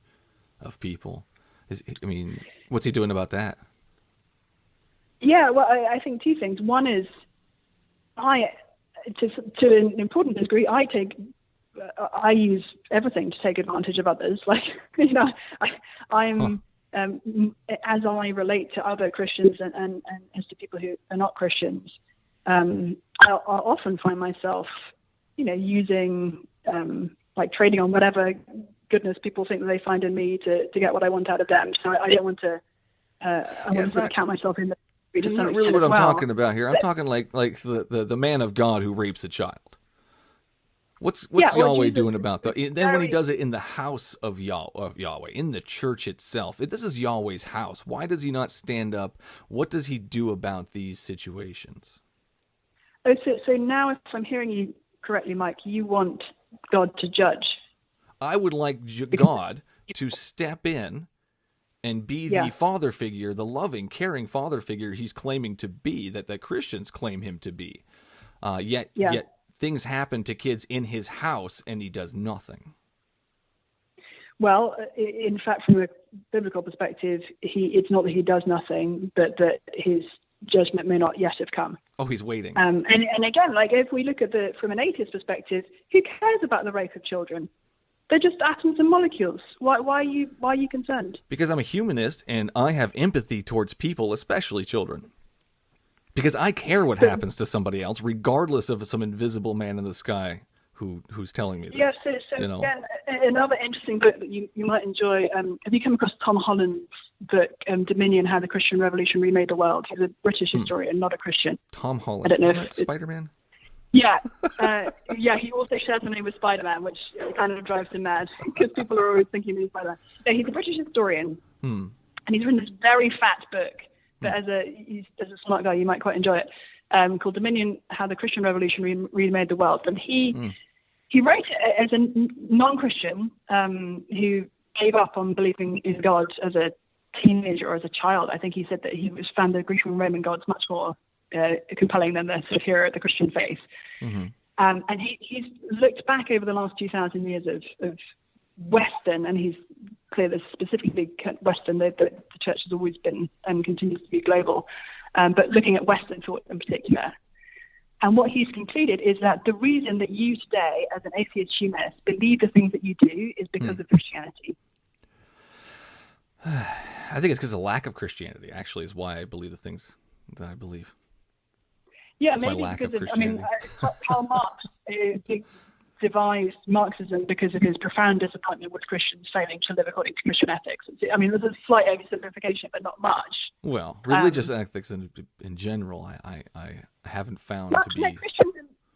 of people. What's he doing about that? Yeah, well, I think two things. One is, to an important degree, I use everything to take advantage of others. I'm as I relate to other Christians and as to people who are not Christians, I'll often find myself, using trading on whatever goodness people think that they find in me to get what I want out of them. So I don't want to. I want to count myself in the. It's not really what I'm talking about here. I'm talking like the man of God who rapes a child. What's Yahweh doing about that? Then when he does it in the house of Yahweh, in the church itself, this is Yahweh's house. Why does he not stand up? What does he do about these situations? Oh, so now if I'm hearing you correctly, Mike, you want God to judge. I would like God to step in and be the father figure, the loving, caring father figure he's claiming to be, that the Christians claim him to be. Yet things happen to kids in his house, and he does nothing. Well, in fact, from a biblical perspective, it's not that he does nothing, but that his judgment may not yet have come. Oh, he's waiting. And again, if we look at from an atheist perspective, who cares about the rape of children? They're just atoms and molecules. Why are you concerned? Because I'm a humanist and I have empathy towards people, especially children. Because I care what happens to somebody else, regardless of some invisible man in the sky who's telling me this. Yeah, so you know? again, another interesting book that you might enjoy. Have you come across Tom Holland's book, Dominion, How the Christian Revolution Remade the World? He's a British historian, not a Christian. Tom Holland, I don't know isn't if that Spider-Man? Yeah, he also shares the name with Spider-Man, which kind of drives him mad because people are always thinking he's Spider-Man. Yeah, he's a British historian, and he's written this very fat book. But as a smart guy, you might quite enjoy it. Called Dominion: How the Christian Revolution Remade the World. And he wrote it as a non-Christian who gave up on believing in God as a teenager or as a child. I think he said that he found the Greek and Roman gods much more compelling than the sort of hero of the Christian faith. And he's looked back over the last 2,000 years of Western, and he's clear that specifically Western, the church has always been and continues to be global, but looking at Western thought in particular. And what he's concluded is that the reason that you today, as an atheist humanist, believe the things that you do is because of Christianity. I think it's because of lack of Christianity, actually, is why I believe the things that I believe. Yeah, That's maybe because of, Karl Marx devised Marxism because of his profound disappointment with Christians failing to live according to Christian ethics. I mean, there's a slight oversimplification, but not much. Well, religious ethics in general, I haven't found to be...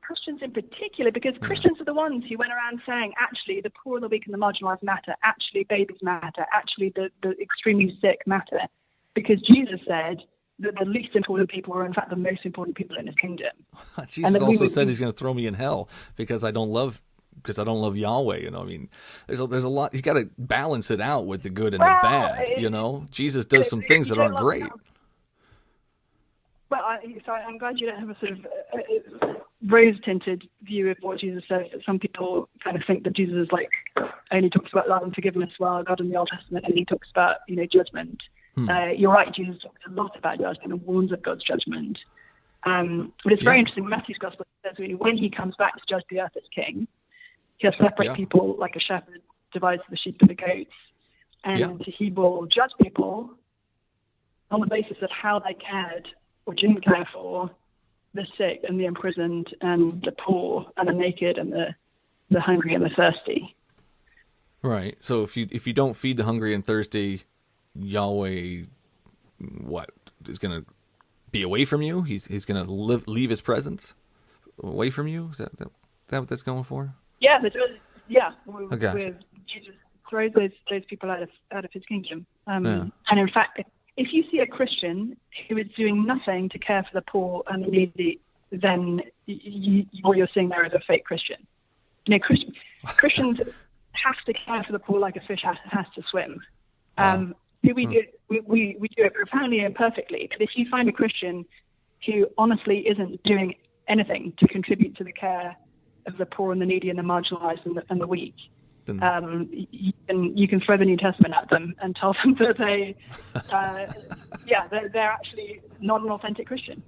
Christians in particular, because Christians are the ones who went around saying, actually, the poor, the weak, and the marginalized matter. Actually, babies matter. Actually, the extremely sick matter. Because Jesus said that the least important people are, in fact, the most important people in his kingdom. Jesus also said he's going to throw me in hell because I don't love Yahweh. You know, I mean, there's a lot. You got to balance it out with the good and the bad. You know, Jesus does some things that aren't great. Well, I'm glad you don't have a sort of rose-tinted view of what Jesus says. Some people kind of think that Jesus only talks about love and forgiveness, while God in the Old Testament only talks about judgment. You're right, Jesus talks a lot about judgment and warns of God's judgment. But it's very interesting. Matthew's Gospel says when he comes back to judge the earth as king, he'll separate people like a shepherd divides the sheep and the goats, and he will judge people on the basis of how they cared or didn't care for the sick and the imprisoned and the poor and the naked and the hungry and the thirsty. Right. So if you don't feed the hungry and thirsty, Yahweh, what, is going to be away from you? He's going to leave his presence away from you? Is that what that's going for? Yeah, with Jesus throws those people out of his kingdom. And in fact, if you see a Christian who is doing nothing to care for the poor and the needy, then what you're seeing there is a fake Christian. Christians have to care for the poor like a fish has to swim. We do it profoundly and perfectly. But if you find a Christian who honestly isn't doing anything to contribute to the care of the poor and the needy and the marginalized and the weak, you can throw the New Testament at them and tell them that they're actually not an authentic Christian.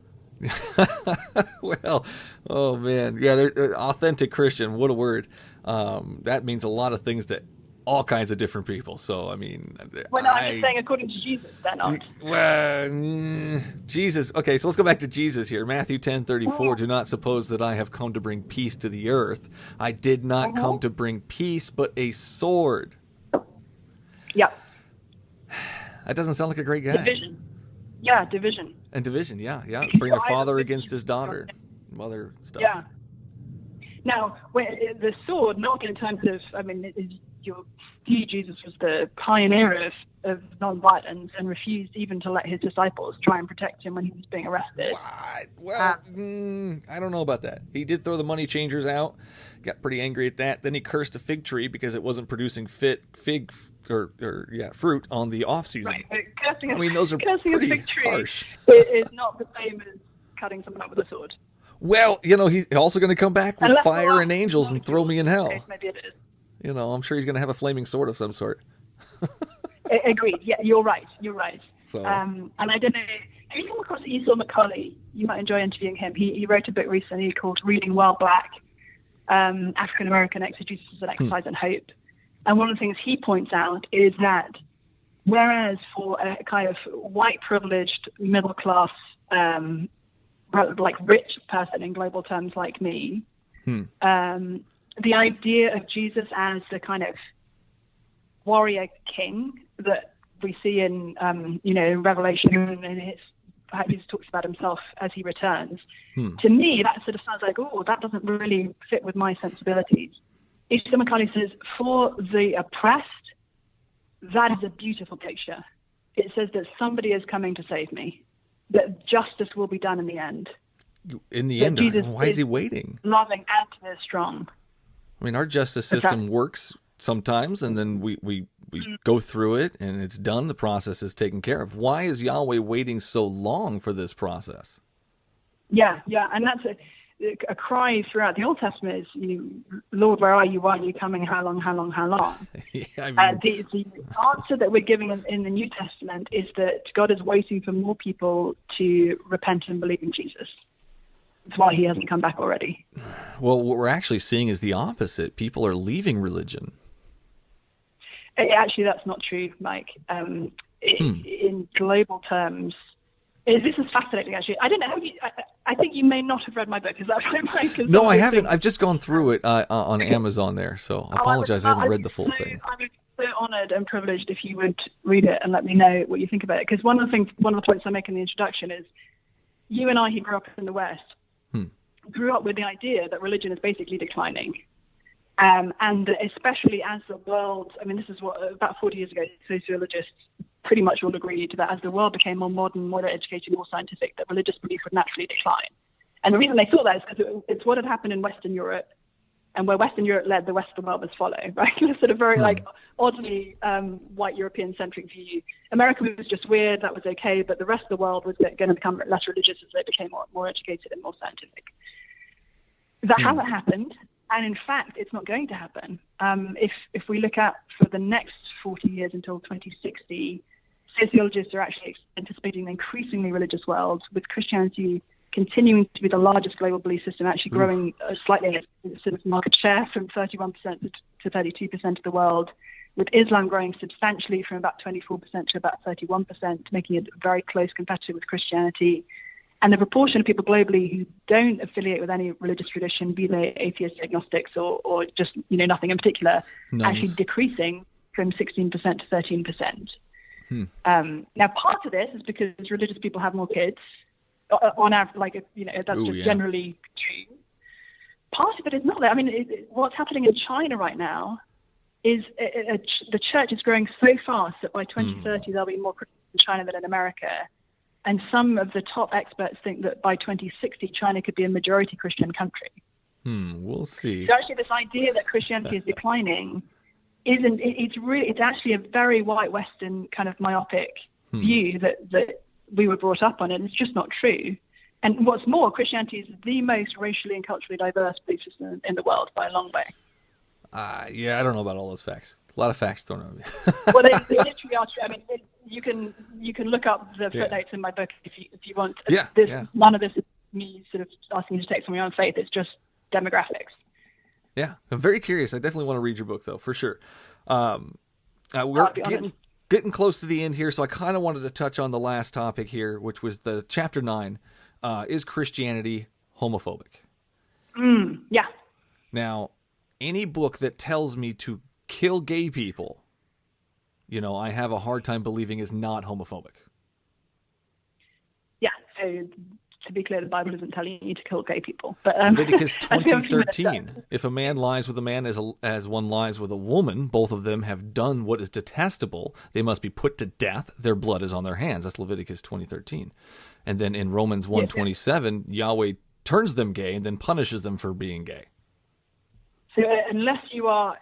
Well, oh man, they're authentic Christian. What a word! That means a lot of things to all kinds of different people. So I mean, well, no, I'm just saying according to Jesus, they're not. Well, Jesus. Okay, so let's go back to Jesus here. Matthew 10:34. Do not suppose that I have come to bring peace to the earth. I did not come to bring peace, but a sword. Yeah. That doesn't sound like a great guy. Division. Yeah, division. And division, yeah. Bring a father against his daughter, mother stuff. Yeah. Now, the sword, not in terms of, you'll see Jesus was the pioneer of non-violence and refused even to let his disciples try and protect him when he was being arrested. What? Well, I don't know about that. He did throw the money changers out, got pretty angry at that. Then he cursed a fig tree because it wasn't producing fruit on the off season. Right. Those are cursing pretty a fig tree harsh. Is not the same as cutting someone up with a sword. Well, he's also going to come back with fire and angels and throw me in hell. Maybe it is. I'm sure he's going to have a flaming sword of some sort. Agreed. Yeah, you're right. So. And I don't know, have you come across Esau McCaulley? You might enjoy interviewing him. He wrote a book recently called Reading While Black, African-American Exegesis and Exercise and Hope. And one of the things he points out is that whereas for a kind of white privileged middle class, like rich person in global terms like me, the idea of Jesus as the kind of warrior king that we see in Revelation, and how Jesus talks about himself as he returns. To me, that sort of sounds like, oh, that doesn't really fit with my sensibilities. H.C. McLaughlin says, for the oppressed, that is a beautiful picture. It says that somebody is coming to save me, that justice will be done in the end. In the end, why is he waiting? Loving and strong. I mean, our justice system works sometimes, and then we go through it, and it's done. The process is taken care of. Why is Yahweh waiting so long for this process? Yeah, and that's a cry throughout the Old Testament is, Lord, where are you? Why are you coming? How long, how long, how long? Yeah, I mean... the answer that we're giving in the New Testament is that God is waiting for more people to repent and believe in Jesus. That's why he hasn't come back already. Well, what we're actually seeing is the opposite. People are leaving religion. Actually, that's not true, Mike. In global terms, this is fascinating, actually. I don't know. I think you may not have read my book. Is that right, Mike? No, I haven't. I've just gone through it on Amazon there, so I apologize. I haven't read the full thing. I would be so honored and privileged if you would read it and let me know what you think about it. Because one of the points I make in the introduction is, you and I, who grew up in the West, grew up with the idea that religion is basically declining. And especially as the world, I mean, this is what, about 40 years ago, sociologists pretty much all agreed that as the world became more modern, more educated, more scientific, that religious belief would naturally decline. And the reason they thought that is because it's what had happened in Western Europe, and where Western Europe led, the rest of the world must follow, right? Sort of very oddly white European-centric view. America was just weird, that was okay, but the rest of the world was going to become less religious as they became more educated and more scientific. That hasn't happened, and in fact, it's not going to happen. If we look at for the next 40 years until 2060, sociologists are actually anticipating an increasingly religious world, with Christianity continuing to be the largest global belief system, actually growing slightly sort of market share from 31% to 32% of the world, with Islam growing substantially from about 24% to about 31%, making it a very close competitor with Christianity. And the proportion of people globally who don't affiliate with any religious tradition, be they atheists, agnostics, or just nothing in particular, actually decreasing from 16% to 13%. Now, part of this is because religious people have more kids. On average, that's generally true. Part of it is not that. I mean, what's happening in China right now is the church is growing so fast that by 2030 there'll be more Christians in China than in America. And some of the top experts think that by 2060 China could be a majority Christian country. We'll see. So actually, this idea that Christianity is declining it's actually a very white Western kind of myopic view that we were brought up on, and it's just not true. And what's more, Christianity is the most racially and culturally diverse belief system in the world by a long way. Yeah, I don't know about all those facts. A lot of facts thrown at me. Well, they literally are true. I mean, you can look up the footnotes in my book if you want. None of this is me sort of asking you to take from your own faith. It's just demographics. Yeah, I'm very curious. I definitely want to read your book, though, for sure. We're getting close to the end here, so I kind of wanted to touch on the last topic here, which was the chapter 9. Is Christianity homophobic? Yeah. Now, any book that tells me to kill gay people, I have a hard time believing is not homophobic. Yeah, so to be clear, the Bible isn't telling you to kill gay people. But Leviticus 20:13, if a man lies with a man as one lies with a woman, both of them have done what is detestable. They must be put to death. Their blood is on their hands. That's Leviticus 20:13. And then in Romans 1:27, Yahweh turns them gay and then punishes them for being gay. So unless you are,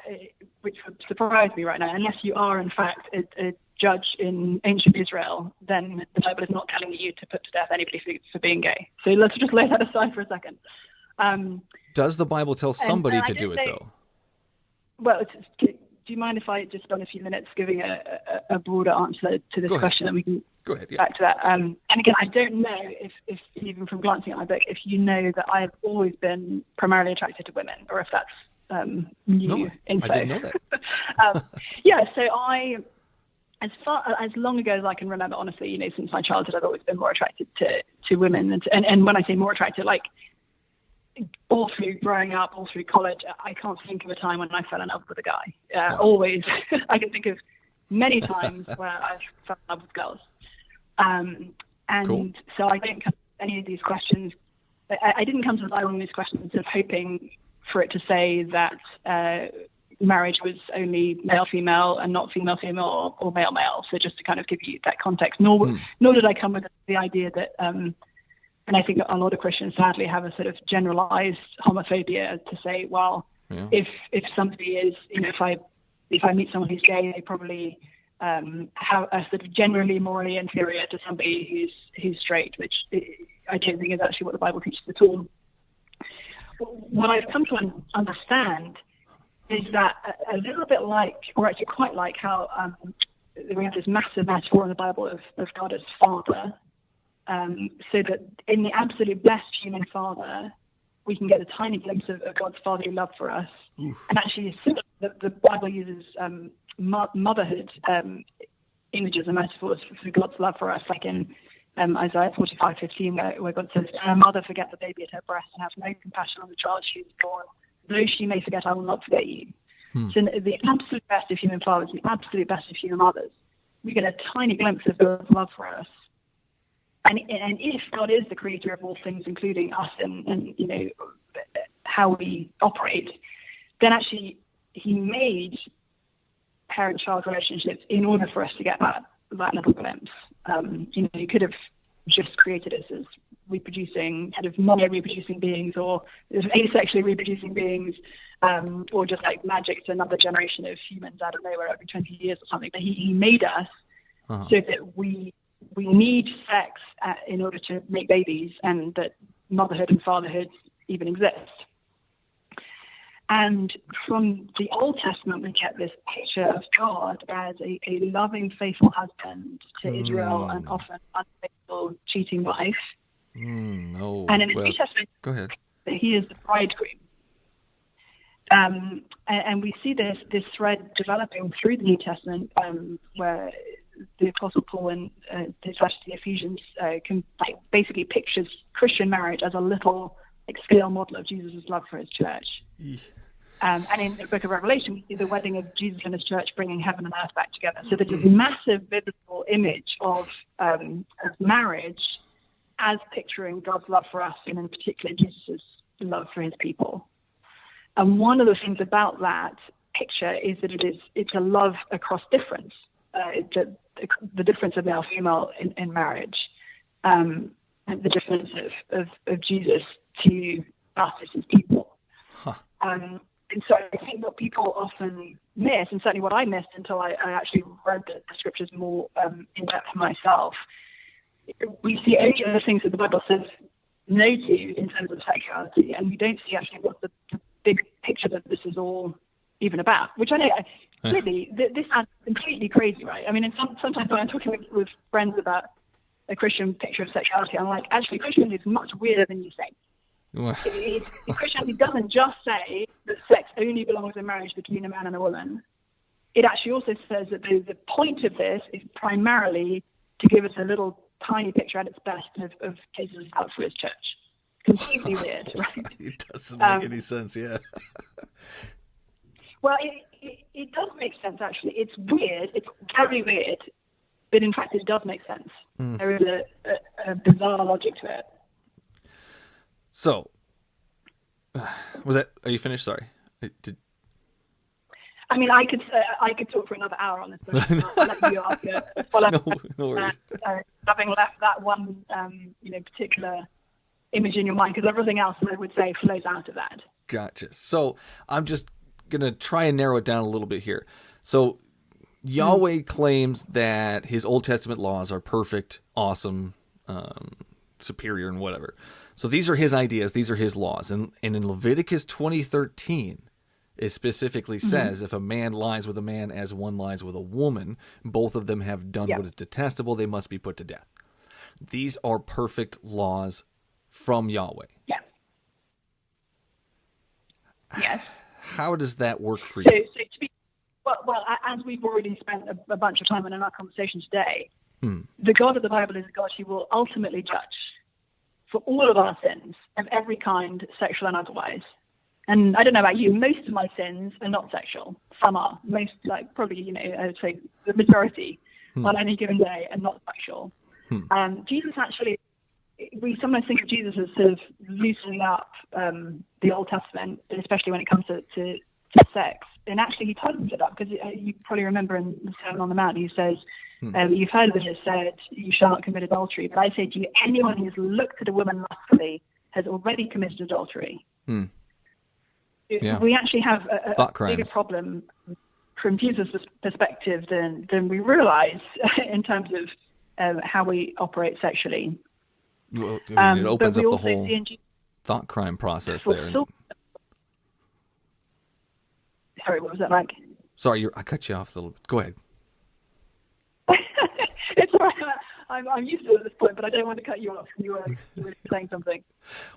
which would surprise me right now, unless you are in fact a judge in ancient Israel, then the Bible is not telling you to put to death anybody for being gay. So let's just lay that aside for a second. Does the Bible tell somebody to do it, though? Well, do you mind if I just spend a few minutes giving a broader answer to this question, and we can go ahead, back to that? And again, I don't know if even from glancing at my book, if you know that I have always been primarily attracted to women, or if that's new info. I didn't know that. So as long ago as I can remember, honestly, since my childhood, I've always been more attracted to women. And when I say more attracted, like all through growing up, all through college, I can't think of a time when I fell in love with a guy. Always, I can think of many times where I've fell in love with girls. Cool. So I don't come to any of these questions. I didn't come to the Bible in these questions of hoping for it to say that marriage was only male-female and not female-female or male-male. So just to kind of give you that context. Nor did I come with the idea that, and I think a lot of Christians sadly have a sort of generalized homophobia to say, well, if somebody is, if I meet someone who's gay, they probably are sort of generally morally inferior to somebody who's straight, which I don't think is actually what the Bible teaches at all. What I've come to understand is that a little bit like, or actually quite like how we have this massive metaphor in the Bible of God as Father, so that in the absolute best human Father, we can get a tiny glimpse of God's fatherly love for us. Oof. And actually, the Bible uses motherhood images and metaphors for God's love for us, like in Isaiah 45:15, where God says, "A mother forget the baby at her breast and have no compassion on the child she is born. Though she may forget, I will not forget you." So the absolute best of human fathers, the absolute best of human mothers, we get a tiny glimpse of God's love for us. And if God is the creator of all things, including us and how we operate, then actually He made parent-child relationships in order for us to get that little glimpse. He could have just created us as reproducing, kind of mono-reproducing beings, or asexually reproducing beings, or just like magic to another generation of humans out of nowhere every 20 years or something. But He made us so that we need sex in order to make babies, and that motherhood and fatherhood even exist. And from the Old Testament, we get this picture of God as a loving, faithful husband to Israel, and often unfaithful, cheating wife. And in the New Testament, go ahead. He is the bridegroom. And we see this thread developing through the New Testament, where the Apostle Paul in his letter to the Ephesians basically pictures Christian marriage as a little scale model of Jesus' love for His church. And in the book of Revelation, we see the wedding of Jesus and His church bringing heaven and earth back together. So there's this massive biblical image of marriage as picturing God's love for us, and in particular Jesus' love for His people. And one of the things about that picture is that it's a love across difference. The difference of male-female in marriage, and the difference of Jesus to us as His people. And so I think what people often miss, and certainly what I missed until I actually read the scriptures more in depth myself, we see only other things that the Bible says no to in terms of sexuality, and we don't see actually what the big picture that this is all even about, which I know clearly this sounds completely crazy, right? I mean, and sometimes when I'm talking with friends about a Christian picture of sexuality, I'm like, actually, Christianity is much weirder than you think. Christianity doesn't just say that sex only belongs in marriage between a man and a woman. It actually also says that the point of this is primarily to give us a little tiny picture at its best of Jesus' love for His church. Completely weird, right? It doesn't make any sense, yeah. Well, it does make sense, actually. It's weird. It's very weird. But in fact, it does make sense. There is a bizarre logic to it. So, are you finished? Sorry. I mean, I could talk for another hour on this, but I'll let you ask a follow-up. No worries. Having left that one, particular image in your mind, because everything else, I would say, flows out of that. Gotcha. So I'm just going to try and narrow it down a little bit here. So Yahweh claims that His Old Testament laws are perfect, awesome, superior, and whatever. So these are His ideas. These are His laws. And in Leviticus 20:13, it specifically says if a man lies with a man as one lies with a woman, both of them have done what is detestable, they must be put to death. These are perfect laws from Yahweh. Yeah. Yes. How does that work for So, you? so to be, well, as we've already spent a bunch of time in our conversation today, the God of the Bible is a God who will ultimately judge for all of our sins of every kind, sexual and otherwise. And I don't know about you, most of my sins are not sexual. Some are. Most, like probably, I would say the majority on any given day are not sexual. Jesus actually, we sometimes think of Jesus as sort of loosening up the Old Testament, especially when it comes to sex. And actually, he tightens it up because you probably remember in the Sermon on the Mount, he says, you've heard that it said, you shall not commit adultery. But I say to you, anyone who has looked at a woman lustfully has already committed adultery. Yeah. We actually have a bigger problem from Jesus' perspective than we realize in terms of how we operate sexually. Well, I mean, it opens but up we the also whole see in Jesus- thought crime process there. Sorry, what was that like? Sorry, I cut you off a little bit. Go ahead. It's all right. I'm used to it at this point, but I don't want to cut you off. You were saying something.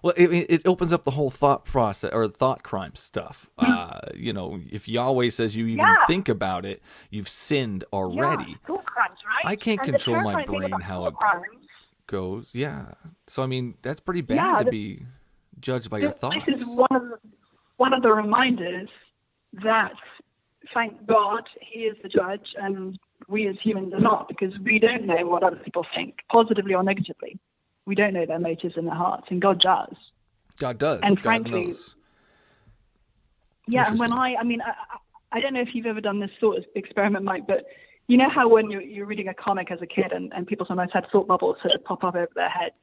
Well, it opens up the whole thought process or thought crime stuff. If Yahweh says you even think about it, you've sinned already. Yeah, thought crimes, right? I can't And control the my terrifying thing brain about how thought it crimes, goes. Yeah. So, I mean, that's pretty bad to be judged by your thoughts. This is one of the reminders that, thank God, he is the judge and we as humans are not, because we don't know what other people think, positively or negatively. We don't know their motives and their hearts, and God does. God does. And God frankly, knows. yeah, and when I don't know if you've ever done this sort of experiment, Mike, but you know how when you're reading a comic as a kid and people sometimes had thought bubbles sort of pop up over their heads.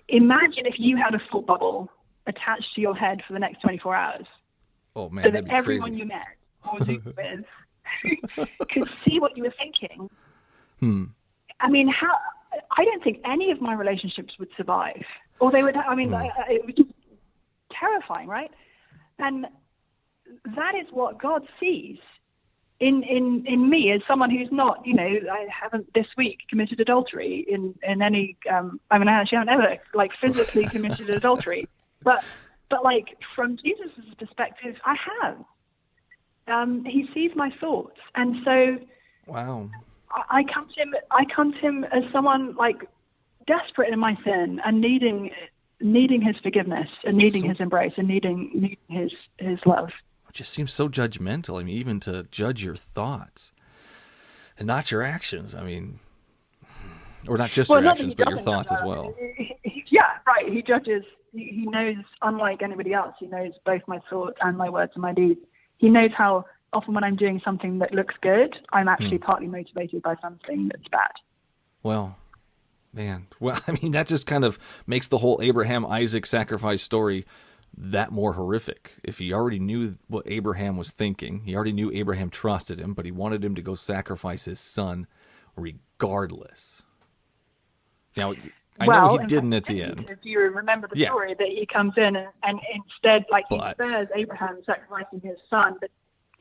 Imagine if you had a thought bubble attached to your head for the next 24 hours. Oh, man, So that'd that be everyone crazy. you met or Zoom with could see what you were thinking. I mean, I don't think any of my relationships would survive. Or they would, it was just terrifying, right? And that is what God sees in me as someone who's not, I haven't this week committed adultery in any, actually I haven't ever physically committed adultery, but from Jesus' perspective, I have. He sees my thoughts, and so Wow. I come to him as someone desperate in my sin and needing his forgiveness and needing his embrace and needing his love. It just seems so judgmental. I mean, even to judge your thoughts and not your actions. I mean, or not just your actions, but your thoughts as well. Yeah, right. He judges. He knows, unlike anybody else, he knows both my thoughts and my words and my deeds. He knows how often when I'm doing something that looks good, I'm actually partly motivated by something that's bad. Well, man. Well, I mean, that just kind of makes the whole Abraham-Isaac sacrifice story that more horrific. If he already knew what Abraham was thinking, he already knew Abraham trusted him, but he wanted him to go sacrifice his son regardless. Now, I know he didn't at the end. If you remember the story, that he comes in and instead, he spares Abraham sacrificing his son, but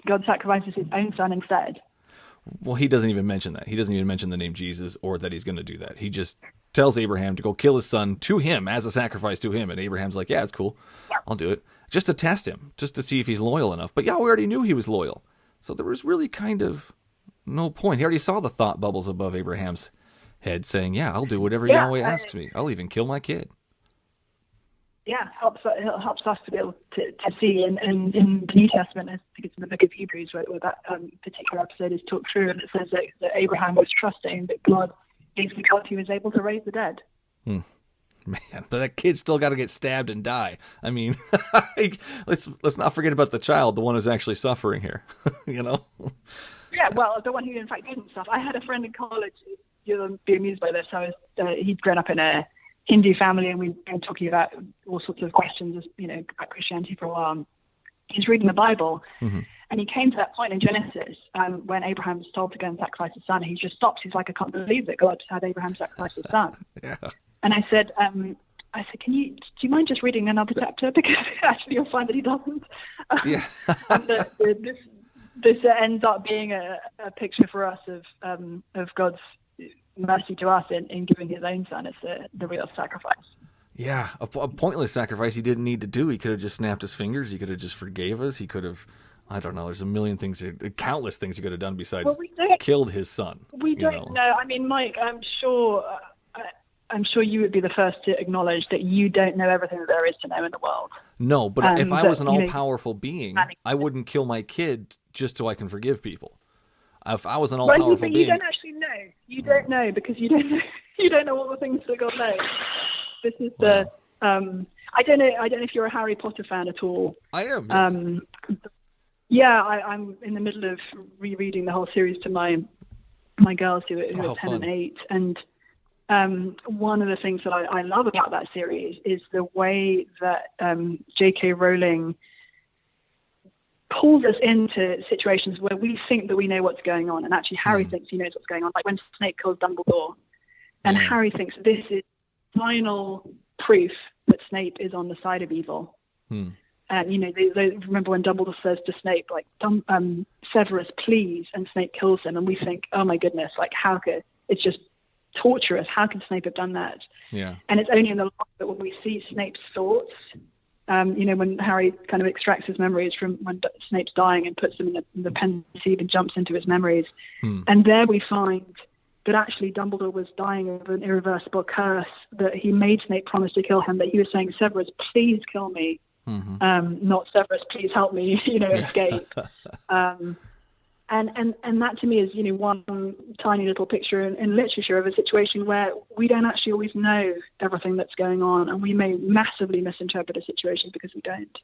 God sacrifices his own son instead. Well, he doesn't even mention that. He doesn't even mention the name Jesus or that he's going to do that. He just tells Abraham to go kill his son to him as a sacrifice to him. And Abraham's like, yeah, it's cool. I'll do it. Just to test him, just to see if he's loyal enough. But we already knew he was loyal. So there was really kind of no point. He already saw the thought bubbles above Abraham's head saying, yeah, I'll do whatever Yahweh asks me. I'll even kill my kid. Yeah, helps us to be able to see. And in the New Testament, I think it's in the book of Hebrews where that particular episode is talked through, and it says that Abraham was trusting that God is the God who was able to raise the dead. Man, but that kid's still got to get stabbed and die. I mean, let's not forget about the child, the one who's actually suffering here. Yeah, well, the one who in fact didn't suffer. I had a friend in college. You'll be amused by this. He'd grown up in a Hindu family, and we've been talking about all sorts of questions, about Christianity for a while. He's reading the Bible, and he came to that point in Genesis when Abraham was told to go and sacrifice his son. He just stops. He's like, I can't believe that God had Abraham sacrifice his son. Yeah. And I said, do you mind just reading another chapter? Because actually you'll find that he doesn't. Yeah. And this ends up being a picture for us of God's mercy to us in giving his own son as the real sacrifice. Yeah, a pointless sacrifice he didn't need to do. He could have just snapped his fingers. He could have just forgave us. He could have, I don't know, there's a million things, countless things he could have done besides killed his son. We don't know. I mean, Mike, I'm sure you would be the first to acknowledge that you don't know everything that there is to know in the world. No, but if I was an all-powerful being, I wouldn't kill my kid just so I can forgive people. If I was an all-powerful being... But you don't actually know. You don't know because you don't know, you don't know all the things that God knows. This is I don't know if you're a Harry Potter fan at all. I am. Yes. I'm in the middle of rereading the whole series to my girls who are 10 and 8, and one of the things that I love about that series is the way that J.K. Rowling pulls us into situations where we think that we know what's going on, and actually Harry thinks he knows what's going on. Like when Snape kills Dumbledore, and Harry thinks this is final proof that Snape is on the side of evil. And they remember when Dumbledore says to Snape, like, Severus, please, and Snape kills him, and we think, oh my goodness, like how could it's just torturous? How could Snape have done that? Yeah. And it's only in the last that when we see Snape's thoughts, when Harry kind of extracts his memories from when Snape's dying and puts them in the pensieve and jumps into his memories, and there we find that actually Dumbledore was dying of an irreversible curse, that he made Snape promise to kill him, that he was saying, Severus, please kill me, not Severus, please help me, escape. And that to me is, one tiny little picture in literature of a situation where we don't actually always know everything that's going on, and we may massively misinterpret a situation because we don't.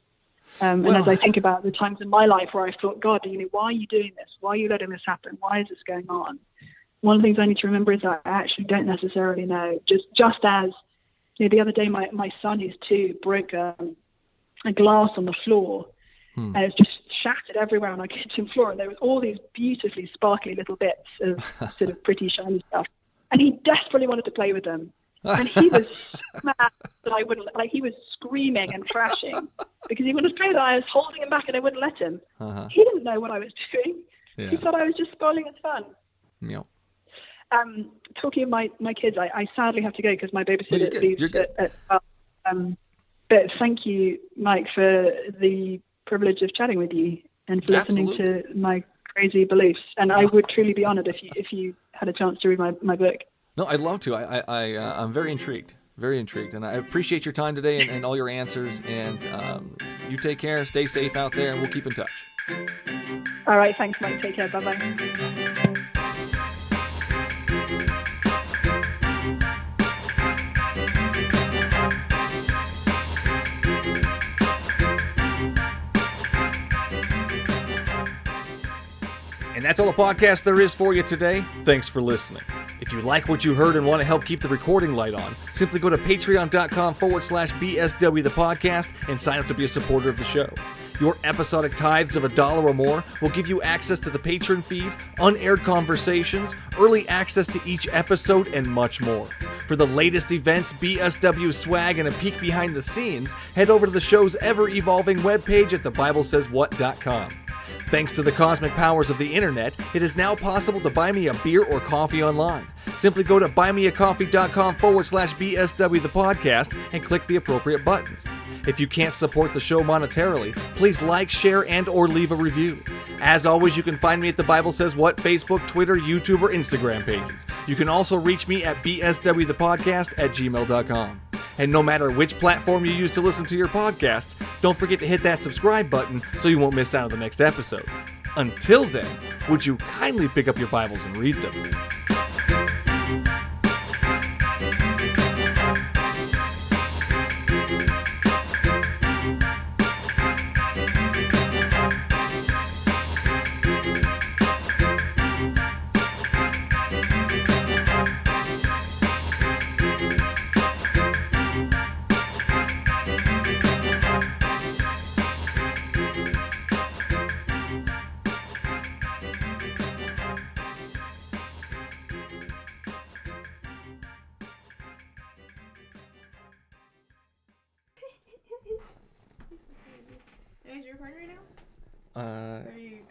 And as I think about the times in my life where I thought, God, why are you doing this? Why are you letting this happen? Why is this going on? One of the things I need to remember is that I actually don't necessarily know. Just as the other day, my son, who's 2, broke a glass on the floor, and it's just shattered everywhere on our kitchen floor. And there was all these beautifully sparkly little bits of sort of pretty shiny stuff. And he desperately wanted to play with them. And he was mad that I wouldn't. Like, he was screaming and thrashing because he wanted to play with it. I was holding him back and I wouldn't let him. He didn't know what I was doing. Yeah. He thought I was just spoiling his fun. Yeah. Talking of my kids, I sadly have to go because my babysitter leaves at 12. But thank you, Mike, for the privilege of chatting with you and for listening to my crazy beliefs. And I would truly be honored if you had a chance to read my book. No, I'd love to. I'm very intrigued. Very intrigued. And I appreciate your time today and all your answers. And you take care, stay safe out there, and we'll keep in touch. All right. Thanks, Mike. Take care. Bye-bye. And that's all the podcast there is for you today. Thanks for listening. If you like what you heard and want to help keep the recording light on, simply go to patreon.com/BSW the podcast and sign up to be a supporter of the show. Your episodic tithes of $1 or more will give you access to the patron feed, unaired conversations, early access to each episode, and much more. For the latest events, BSW swag, and a peek behind the scenes, head over to the show's ever-evolving webpage at thebiblesayswhat.com. Thanks to the cosmic powers of the internet, it is now possible to buy me a beer or coffee online. Simply go to buymeacoffee.com/BSW the podcast and click the appropriate buttons. If you can't support the show monetarily, please like, share, and or leave a review. As always, you can find me at the Bible Says What Facebook, Twitter, YouTube, or Instagram pages. You can also reach me at bswthepodcast@gmail.com. And no matter which platform you use to listen to your podcasts, don't forget to hit that subscribe button so you won't miss out on the next episode. Until then, would you kindly pick up your Bibles and read them? Is your recording right now?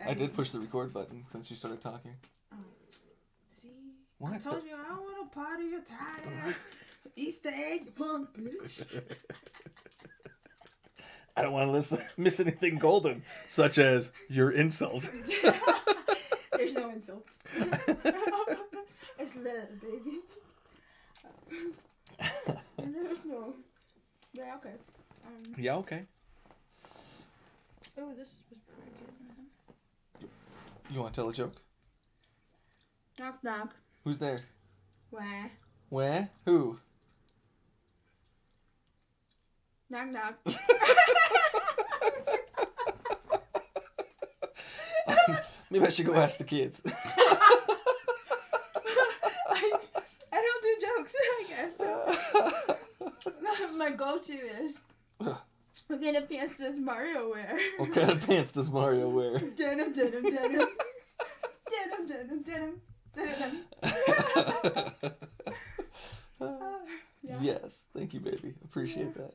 I did push the record button since you started talking. See? What? I told you I don't want to part of your tight ass. Easter egg, you punk bitch. I don't want to miss anything golden, such as your insult. There's no insults. It's love, baby. There's no. Yeah, okay. Yeah, okay. Oh, this is supposed to be very good. You want to tell a joke? Knock, knock. Who's there? Where? Where? Who? Knock, knock. Maybe I should go ask the kids. I don't do jokes, I guess. My go-to is, what kind of pants does Mario wear? What kind of pants does Mario wear? Denim, denim, denim. Denim, denim, denim. Denim. Yeah. Yes, thank you, baby. Appreciate that.